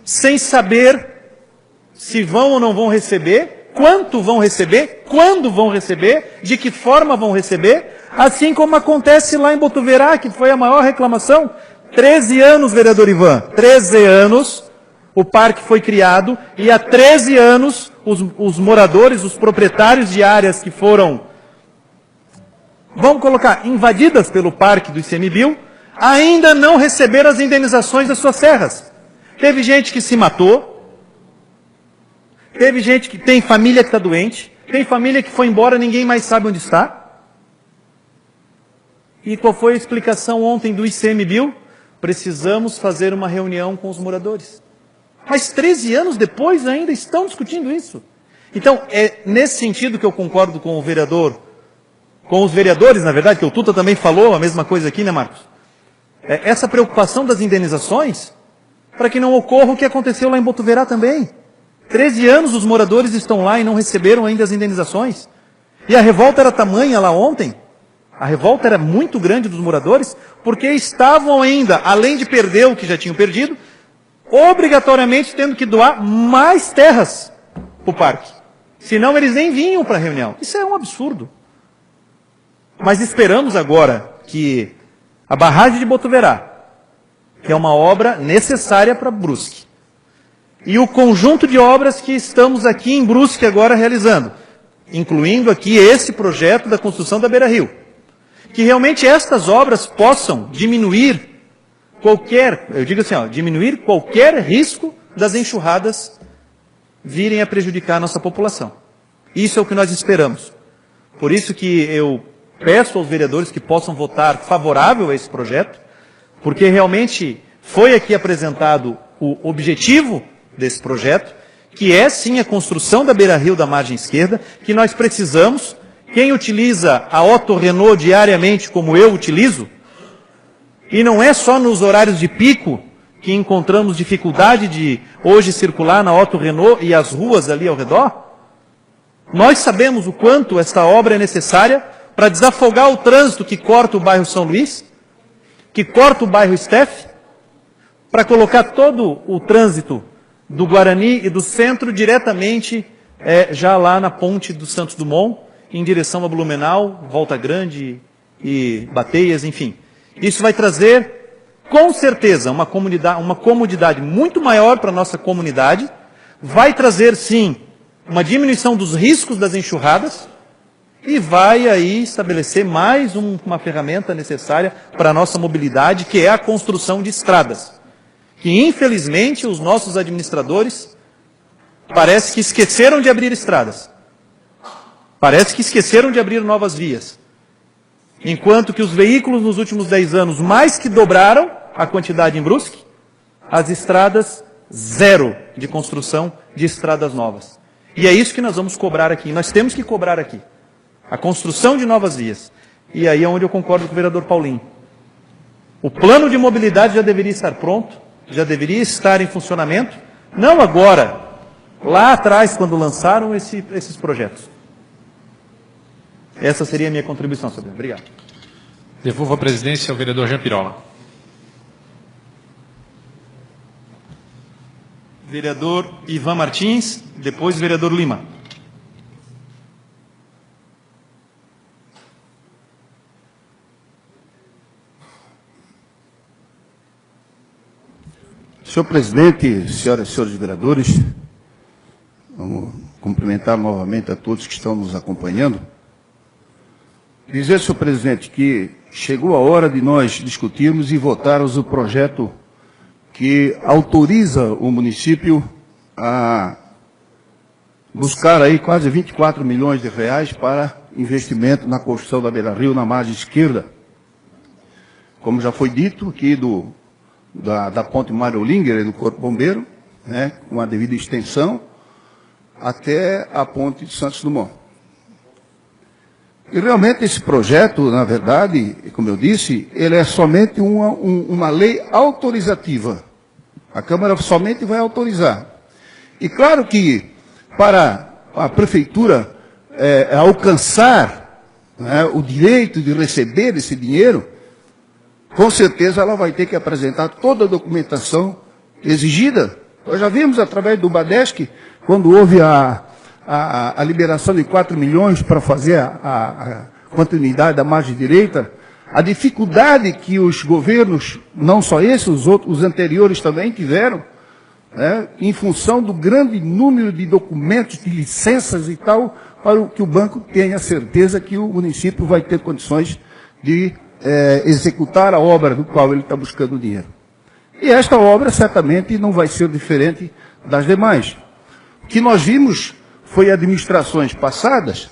sem saber se vão ou não vão receber, quanto vão receber, quando vão receber, de que forma vão receber, assim como acontece lá em Botuverá, que foi a maior reclamação. 13 anos, vereador Ivan, 13 anos o parque foi criado, e há 13 anos os moradores, os proprietários de áreas que foram, vamos colocar, invadidas pelo parque do ICMBio, ainda não receberam as indenizações das suas serras. Teve gente que se matou, teve gente que tem família que está doente, tem família que foi embora, ninguém mais sabe onde está. E qual foi a explicação ontem do ICMBio? Precisamos fazer uma reunião com os moradores. Mas 13 anos depois ainda estão discutindo isso. Então, é nesse sentido que eu concordo com o vereador, com os vereadores, na verdade, que o Tuta também falou a mesma coisa aqui, né, Marcos? Essa preocupação das indenizações, para que não ocorra o que aconteceu lá em Botuverá também. 13 anos os moradores estão lá e não receberam ainda as indenizações. E a revolta era tamanha lá ontem, a revolta era muito grande dos moradores, porque estavam ainda, além de perder o que já tinham perdido, obrigatoriamente tendo que doar mais terras para o parque. Senão eles nem vinham para a reunião. Isso é um absurdo. Mas esperamos agora que a barragem de Botuverá, que é uma obra necessária para Brusque, e o conjunto de obras que estamos aqui em Brusque agora realizando, incluindo aqui esse projeto da construção da Beira-Rio, que realmente estas obras possam diminuir diminuir qualquer risco das enxurradas virem a prejudicar a nossa população. Isso é o que nós esperamos. Por isso que eu peço aos vereadores que possam votar favorável a esse projeto, porque realmente foi aqui apresentado o objetivo desse projeto, que é sim a construção da beira-rio da margem esquerda, que nós precisamos. Quem utiliza a Otto Renault diariamente, como eu utilizo, e não é só nos horários de pico que encontramos dificuldade de hoje circular na Otto Renault e as ruas ali ao redor, nós sabemos o quanto esta obra é necessária para desafogar o trânsito que corta o bairro São Luís, que corta o bairro Steph, para colocar todo o trânsito do Guarani e do centro diretamente já lá na ponte do Santos Dumont, em direção a Blumenau, Volta Grande e Bateias, enfim. Isso vai trazer, com certeza, uma comodidade muito maior para a nossa comunidade, vai trazer, sim, uma diminuição dos riscos das enxurradas e vai aí estabelecer mais uma ferramenta necessária para a nossa mobilidade, que é a construção de estradas, que infelizmente os nossos administradores parece que esqueceram de abrir estradas. Parece que esqueceram de abrir novas vias. Enquanto que os veículos nos últimos 10 anos mais que dobraram a quantidade em Brusque, as estradas, zero de construção de estradas novas. E é isso que nós vamos cobrar aqui. Nós temos que cobrar aqui. A construção de novas vias. E aí é onde eu concordo com o vereador Paulinho. O plano de mobilidade já deveria estar pronto, já deveria estar em funcionamento, não agora, lá atrás, quando lançaram esses projetos. Essa seria a minha contribuição, senhor. Obrigado. Devolvo a presidência ao vereador Jean Pirola. Vereador Ivan Martins, depois vereador Lima. Senhor presidente, senhoras e senhores vereadores, vamos cumprimentar novamente a todos que estão nos acompanhando. Dizer, senhor presidente, que chegou a hora de nós discutirmos e votarmos o projeto que autoriza o município a buscar aí quase 24 milhões de reais para investimento na construção da beira-rio na margem esquerda. Como já foi dito aqui da ponte Mário Linger, do Corpo Bombeiro, né, com a devida extensão, até a ponte de Santos Dumont. E realmente esse projeto, na verdade, como eu disse, ele é somente uma lei autorizativa. A Câmara somente vai autorizar. E claro que para a Prefeitura alcançar, né, o direito de receber esse dinheiro, com certeza ela vai ter que apresentar toda a documentação exigida. Nós já vimos através do Badesc, quando houve a liberação de 4 milhões para fazer a continuidade da margem direita, a dificuldade que os governos, não só esses, os anteriores também tiveram, né, em função do grande número de documentos, de licenças e tal, para que o banco tenha certeza que o município vai ter condições de executar a obra do qual ele está buscando dinheiro. E esta obra certamente não vai ser diferente das demais. O que nós vimos foi administrações passadas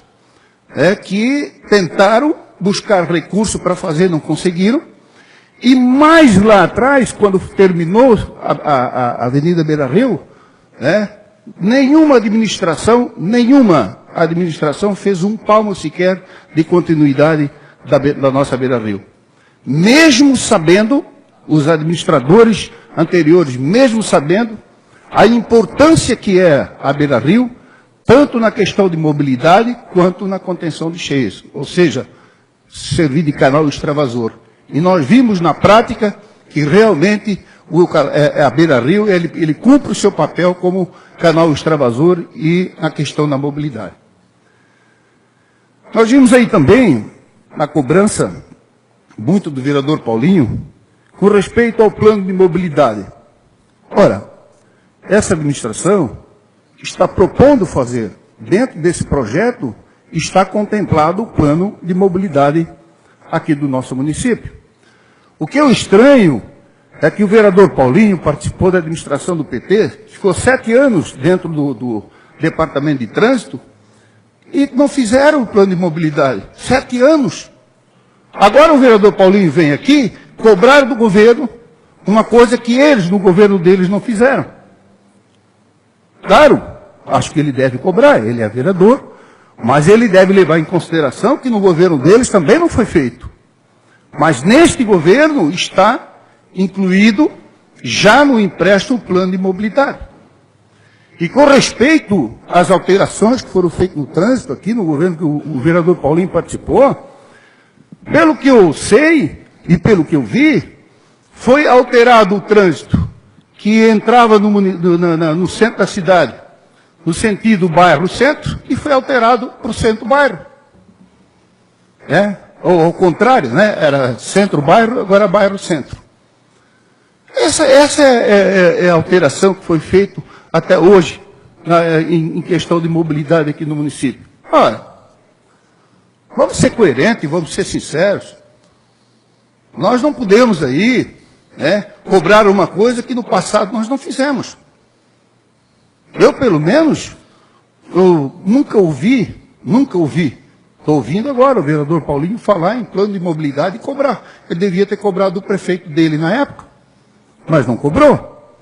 que tentaram buscar recurso para fazer, não conseguiram, e mais lá atrás, quando terminou a Avenida Beira-Rio, nenhuma administração fez um palmo sequer de continuidade da nossa Beira-Rio. Mesmo sabendo, os administradores anteriores, mesmo sabendo a importância que é a Beira-Rio, tanto na questão de mobilidade, quanto na contenção de cheias, ou seja, servir de canal extravasor. E nós vimos na prática que realmente a Beira-Rio, ele cumpre o seu papel como canal extravasor e na questão da mobilidade. Nós vimos aí também, na cobrança, muito do vereador Paulinho, com respeito ao plano de mobilidade. Ora, essa administração está propondo fazer, dentro desse projeto, está contemplado o plano de mobilidade aqui do nosso município. O que eu estranho é que o vereador Paulinho participou da administração do PT, ficou 7 anos dentro do departamento de trânsito e não fizeram o plano de mobilidade. 7 anos. Agora o vereador Paulinho vem aqui cobrar do governo uma coisa que eles, no governo deles, não fizeram. Claro, acho que ele deve cobrar, ele é vereador, mas ele deve levar em consideração que no governo deles também não foi feito. Mas neste governo está incluído já no empréstimo o plano de mobilidade. E com respeito às alterações que foram feitas no trânsito aqui no governo que o vereador Paulinho participou, pelo que eu sei e pelo que eu vi, foi alterado o trânsito que entrava no centro da cidade, no sentido bairro-centro, e foi alterado para o centro-bairro. Ou ao contrário, né? Era centro-bairro, agora bairro-centro. Essa é a alteração que foi feita até hoje, em questão de mobilidade aqui no município. Ora, vamos ser coerentes, vamos ser sinceros. Nós não podemos aí, cobrar uma coisa que no passado nós não fizemos. Eu, pelo menos, nunca ouvi, estou ouvindo agora o vereador Paulinho falar em plano de mobilidade e cobrar. Ele devia ter cobrado do prefeito dele na época, mas não cobrou.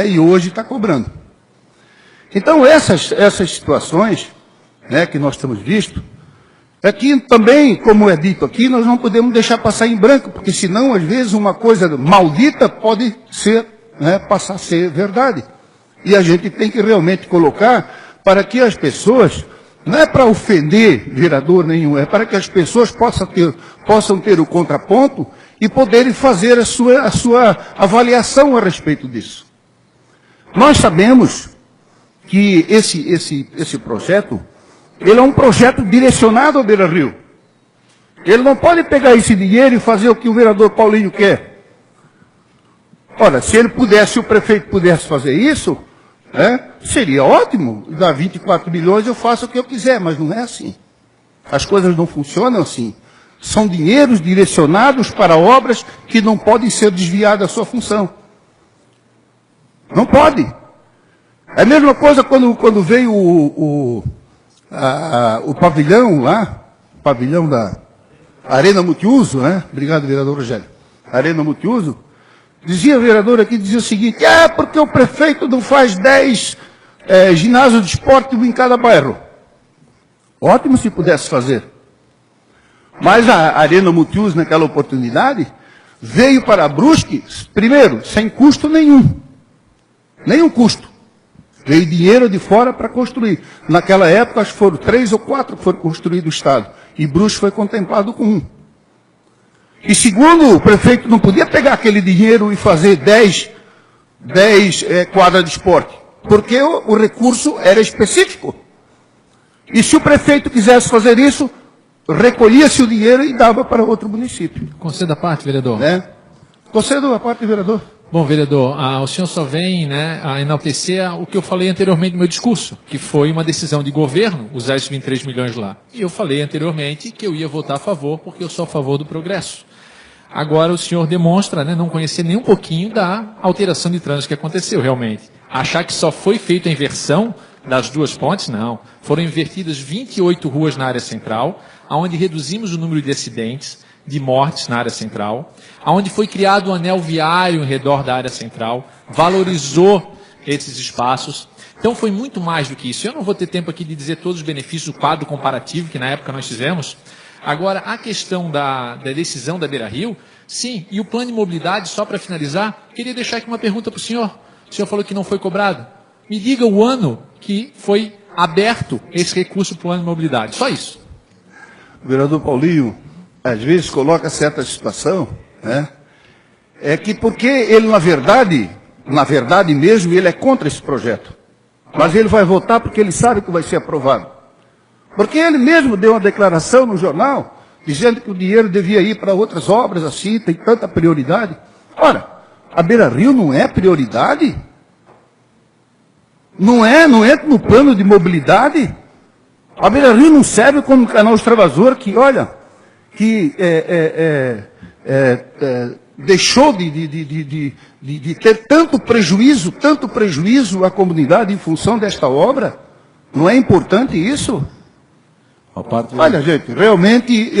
E hoje está cobrando. Então, essas situações que nós temos visto, é que também, como é dito aqui, nós não podemos deixar passar em branco, porque senão, às vezes, uma coisa maldita pode ser, passar a ser verdade. E a gente tem que realmente colocar para que as pessoas, não é para ofender vereador nenhum, é para que as pessoas possam ter o contraponto e poderem fazer a sua avaliação a respeito disso. Nós sabemos que esse projeto, ele é um projeto direcionado ao Beira-Rio. Ele não pode pegar esse dinheiro e fazer o que o vereador Paulinho quer. Ora, se o prefeito pudesse fazer isso, seria ótimo. Dá 24 milhões, eu faço o que eu quiser, mas não é assim. As coisas não funcionam assim. São dinheiros direcionados para obras que não podem ser desviadas da sua função. Não pode. É a mesma coisa quando veio o pavilhão lá, o pavilhão da Arena Multiuso, Obrigado, vereador Rogério. Arena Multiuso. Dizia o vereador aqui, dizia o seguinte, porque o prefeito não faz 10 ginásios de esporte em cada bairro. Ótimo se pudesse fazer. Mas a Arena Multiuso, naquela oportunidade, veio para Brusque, primeiro, sem custo nenhum. Nenhum custo. Veio dinheiro de fora para construir. Naquela época, acho que foram 3 ou 4 que foram construídos no Estado. E Brusque foi contemplado com 1. E segundo, o prefeito não podia pegar aquele dinheiro e fazer 10 quadras de esporte. Porque o recurso era específico. E se o prefeito quisesse fazer isso, recolhia-se o dinheiro e dava para outro município. Conceda a parte, vereador. Concedo a parte, vereador. Bom, vereador, o senhor só vem a enaltecer o que eu falei anteriormente no meu discurso, que foi uma decisão de governo usar esses 23 milhões lá. E eu falei anteriormente que eu ia votar a favor, porque eu sou a favor do progresso. Agora o senhor demonstra não conhecer nem um pouquinho da alteração de trânsito que aconteceu realmente. Achar que só foi feita a inversão das duas pontes, não. Foram invertidas 28 ruas na área central, onde reduzimos o número de acidentes, de mortes na área central, onde foi criado um anel viário em redor da área central, valorizou esses espaços. Então foi muito mais do que isso. Eu não vou ter tempo aqui de dizer todos os benefícios do quadro comparativo que na época nós fizemos. Agora, a questão da decisão da Beira-Rio, sim, e o plano de mobilidade, só para finalizar, queria deixar aqui uma pergunta para o senhor. O senhor falou que não foi cobrado. Me diga o ano que foi aberto esse recurso para o plano de mobilidade. Só isso. O vereador Paulinho, às vezes, coloca certa situação, é que porque ele, na verdade mesmo, ele é contra esse projeto. Mas ele vai votar porque ele sabe que vai ser aprovado. Porque ele mesmo deu uma declaração no jornal, dizendo que o dinheiro devia ir para outras obras assim, tem tanta prioridade. Ora, a Beira-Rio não é prioridade? Não entra no plano de mobilidade? A Beira-Rio não serve como canal extravasor que, olha, que deixou de ter tanto prejuízo à comunidade em função desta obra? Não é importante isso? Olha, gente, realmente,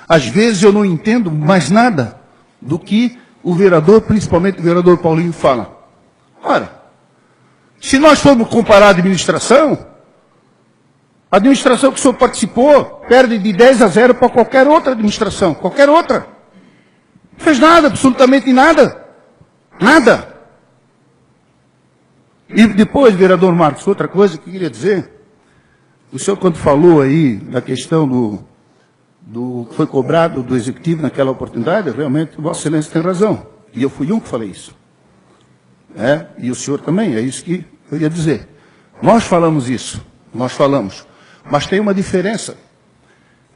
às vezes eu não entendo mais nada do que o vereador, principalmente o vereador Paulinho, fala. Ora, Se nós formos comparar a administração que o senhor participou perde de 10-0 para qualquer outra administração, qualquer outra. Não fez nada, absolutamente nada. Nada. E depois, vereador Marcos, outra coisa que eu queria dizer, o senhor quando falou aí da questão do que foi cobrado do Executivo naquela oportunidade, realmente, Vossa Excelência tem razão. E eu fui um que falei isso. E o senhor também, é isso que eu ia dizer. Nós falamos isso, nós falamos. Mas tem uma diferença.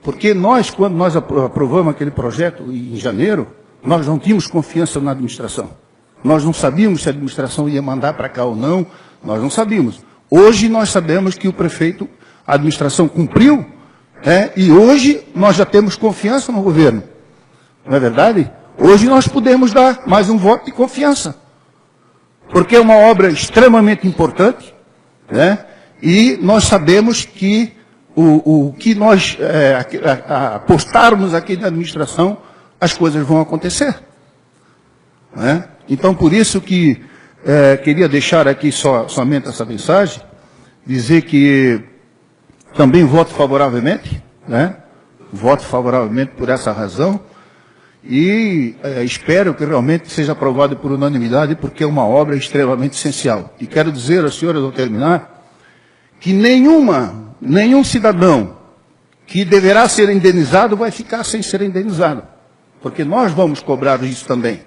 Porque nós, quando nós aprovamos aquele projeto em janeiro, nós não tínhamos confiança na administração. Nós não sabíamos se a administração ia mandar para cá ou não, nós não sabíamos. Hoje nós sabemos que o prefeito, a administração cumpriu, e hoje nós já temos confiança no governo. Não é verdade? Hoje nós podemos dar mais um voto de confiança. Porque é uma obra extremamente importante, e nós sabemos que o que nós apostarmos aqui na administração, as coisas vão acontecer. Então, por isso que queria deixar aqui somente essa mensagem, dizer que também voto favoravelmente, voto favoravelmente por essa razão, e espero que realmente seja aprovado por unanimidade, porque é uma obra extremamente essencial. E quero dizer às senhoras, ao terminar, que nenhum cidadão que deverá ser indenizado vai ficar sem ser indenizado, porque nós vamos cobrar isso também.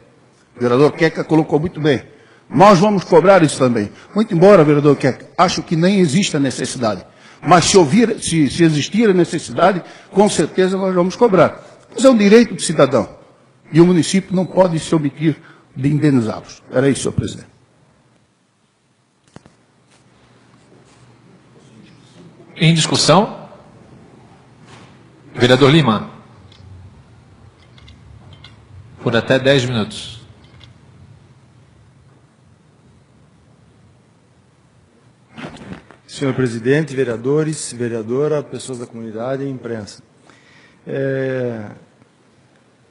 O vereador Queca colocou muito bem. Nós vamos cobrar isso também. Muito embora, vereador Queca, acho que nem existe a necessidade. Mas se existir a necessidade, com certeza nós vamos cobrar. Mas é um direito do cidadão. E o município não pode se omitir de indenizá-los. Era isso, senhor presidente. Em discussão? Vereador Lima. Por até 10 minutos. Senhor presidente, vereadores, vereadora, pessoas da comunidade e imprensa.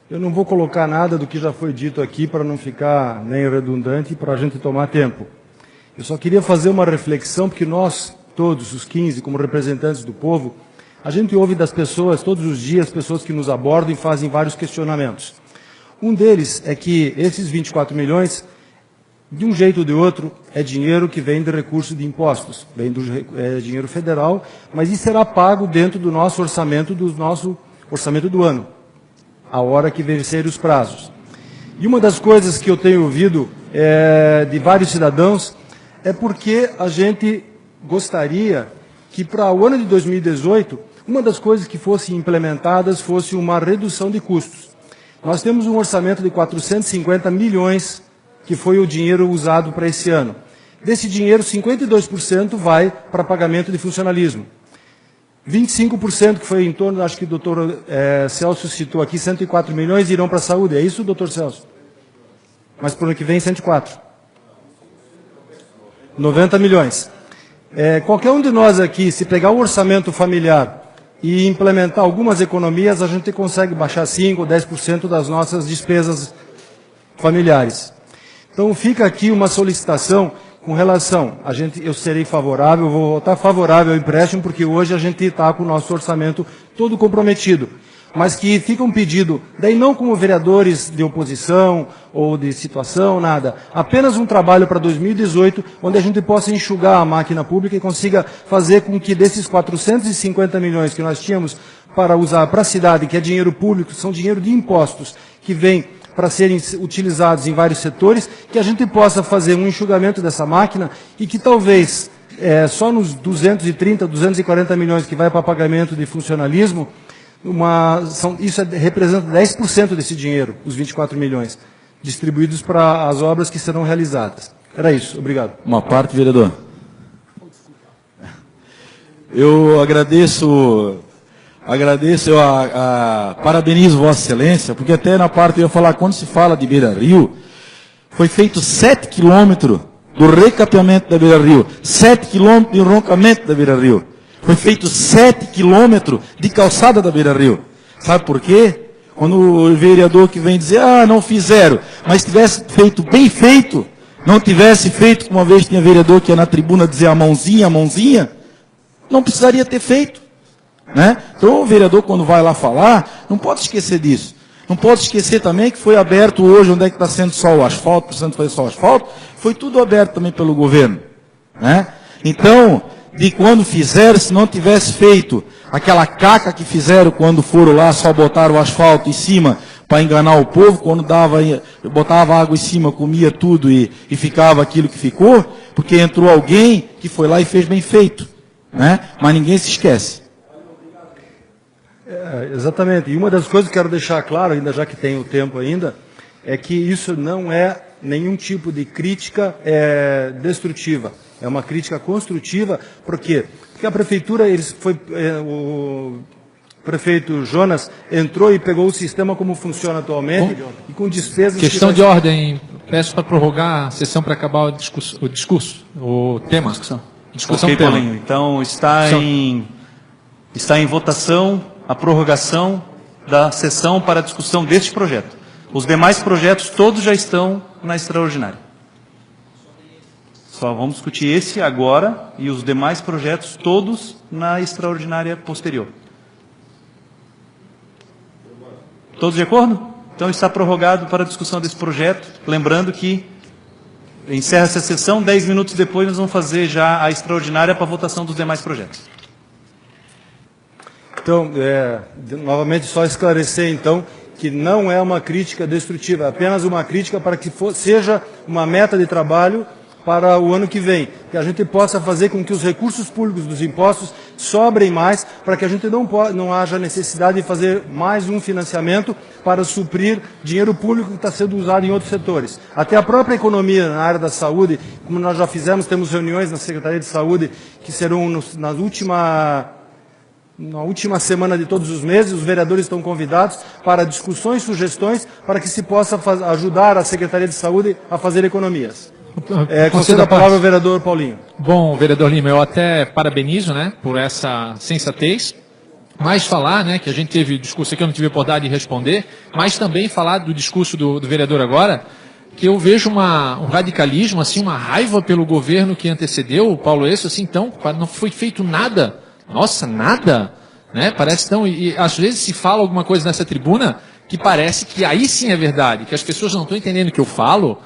Eu não vou colocar nada do que já foi dito aqui para não ficar nem redundante e para a gente tomar tempo. Eu só queria fazer uma reflexão, porque nós, todos os 15, como representantes do povo, a gente ouve das pessoas, todos os dias, pessoas que nos abordam e fazem vários questionamentos. Um deles é que esses 24 milhões, de um jeito ou de outro, é dinheiro que vem de recursos de impostos, vem do dinheiro federal, mas isso será pago dentro do nosso orçamento do ano, a hora que vencer os prazos. E uma das coisas que eu tenho ouvido de vários cidadãos é porque a gente gostaria que para o ano de 2018, uma das coisas que fossem implementadas fosse uma redução de custos. Nós temos um orçamento de 450 milhões, que foi o dinheiro usado para esse ano. Desse dinheiro, 52% vai para pagamento de funcionalismo. 25%, que foi em torno, acho que o doutor Celso citou aqui, 104 milhões irão para a saúde. É isso, doutor Celso? Mas para o ano que vem, 104. 90 milhões. Qualquer um de nós aqui, se pegar o orçamento familiar e implementar algumas economias, a gente consegue baixar 5% ou 10% das nossas despesas familiares. Então fica aqui uma solicitação com relação, eu serei favorável, vou votar favorável ao empréstimo, porque hoje a gente está com o nosso orçamento todo comprometido. Mas que fica um pedido, daí não como vereadores de oposição ou de situação, nada. Apenas um trabalho para 2018, onde a gente possa enxugar a máquina pública e consiga fazer com que desses 450 milhões que nós tínhamos para usar para a cidade, que é dinheiro público, são dinheiro de impostos, que vem para serem utilizados em vários setores, que a gente possa fazer um enxugamento dessa máquina e que talvez só nos 230, 240 milhões que vai para pagamento de funcionalismo, isso representa 10% desse dinheiro, os 24 milhões, distribuídos para as obras que serão realizadas. Era isso, obrigado. Uma parte, vereador. Eu agradeço, parabenizo Vossa Excelência, porque até na parte eu ia falar, quando se fala de Beira-Rio, foi feito 7 quilômetros do recapeamento da Beira-Rio, 7 quilômetros de enroncamento da Beira-Rio. Foi feito 7 quilômetros de calçada da Beira-Rio. Sabe por quê? Quando o vereador que vem dizer, não fizeram, mas tivesse feito bem feito, não tivesse feito, como uma vez tinha vereador que ia na tribuna dizer a mãozinha, não precisaria ter feito. Né? Então o vereador, quando vai lá falar, não pode esquecer disso. Não pode esquecer também que foi aberto hoje, onde é que está sendo só o asfalto, precisando fazer só o asfalto, foi tudo aberto também pelo governo. Né? Então, de quando fizeram, se não tivesse feito aquela caca que fizeram quando foram lá, só botaram o asfalto em cima para enganar o povo, quando botava água em cima, comia tudo e ficava aquilo que ficou, porque entrou alguém que foi lá e fez bem feito. Né? Mas ninguém se esquece. Exatamente. E uma das coisas que quero deixar claro, ainda já que tenho tempo ainda, é que isso não é nenhum tipo de crítica destrutiva. É uma crítica construtiva. Por quê? Porque a prefeitura, o prefeito Jonas entrou e pegou o sistema como funciona atualmente e com despesas... Questão de ordem. Peço para prorrogar a sessão para acabar o discurso, o tema. Discussão Ok, tema. Paulinho. Então, está em votação a prorrogação da sessão para a discussão deste projeto. Os demais projetos todos já estão na extraordinária. Só vamos discutir esse agora e os demais projetos todos na extraordinária posterior. Todos de acordo? Então está prorrogado para a discussão desse projeto. Lembrando que encerra-se a sessão, 10 minutos depois nós vamos fazer já a extraordinária para a votação dos demais projetos. Então, novamente, só esclarecer, então, que não é uma crítica destrutiva, é apenas uma crítica para que seja uma meta de trabalho para o ano que vem, que a gente possa fazer com que os recursos públicos dos impostos sobrem mais, para que a gente não haja necessidade de fazer mais um financiamento para suprir dinheiro público que está sendo usado em outros setores. Até a própria economia na área da saúde, como nós já fizemos, temos reuniões na Secretaria de Saúde que serão na última semana de todos os meses, os vereadores estão convidados para discussões, sugestões, para que se possa ajudar a Secretaria de Saúde a fazer economias. Concedo a palavra ao vereador Paulinho. Bom, vereador Lima, eu até parabenizo, né, por essa sensatez, mas falar, né, que a gente teve discurso aqui, eu não tive a oportunidade de responder, mas também falar do discurso do vereador agora, que eu vejo um radicalismo, assim, uma raiva pelo governo que antecedeu o Paulo Êcio, assim, então, não foi feito nada. Nossa, nada, né? Parece tão... E às vezes se fala alguma coisa nessa tribuna que parece que aí sim é verdade, que as pessoas não estão entendendo o que eu falo.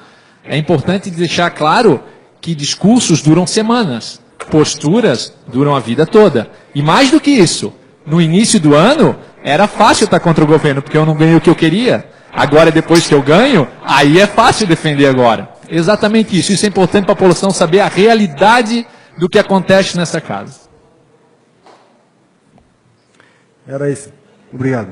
É importante deixar claro que discursos duram semanas, posturas duram a vida toda. E mais do que isso, no início do ano, era fácil estar contra o governo, porque eu não ganhei o que eu queria. Agora, depois que eu ganho, aí é fácil defender agora. Exatamente isso. Isso é importante para a população saber a realidade do que acontece nessa casa. Era isso. Obrigado.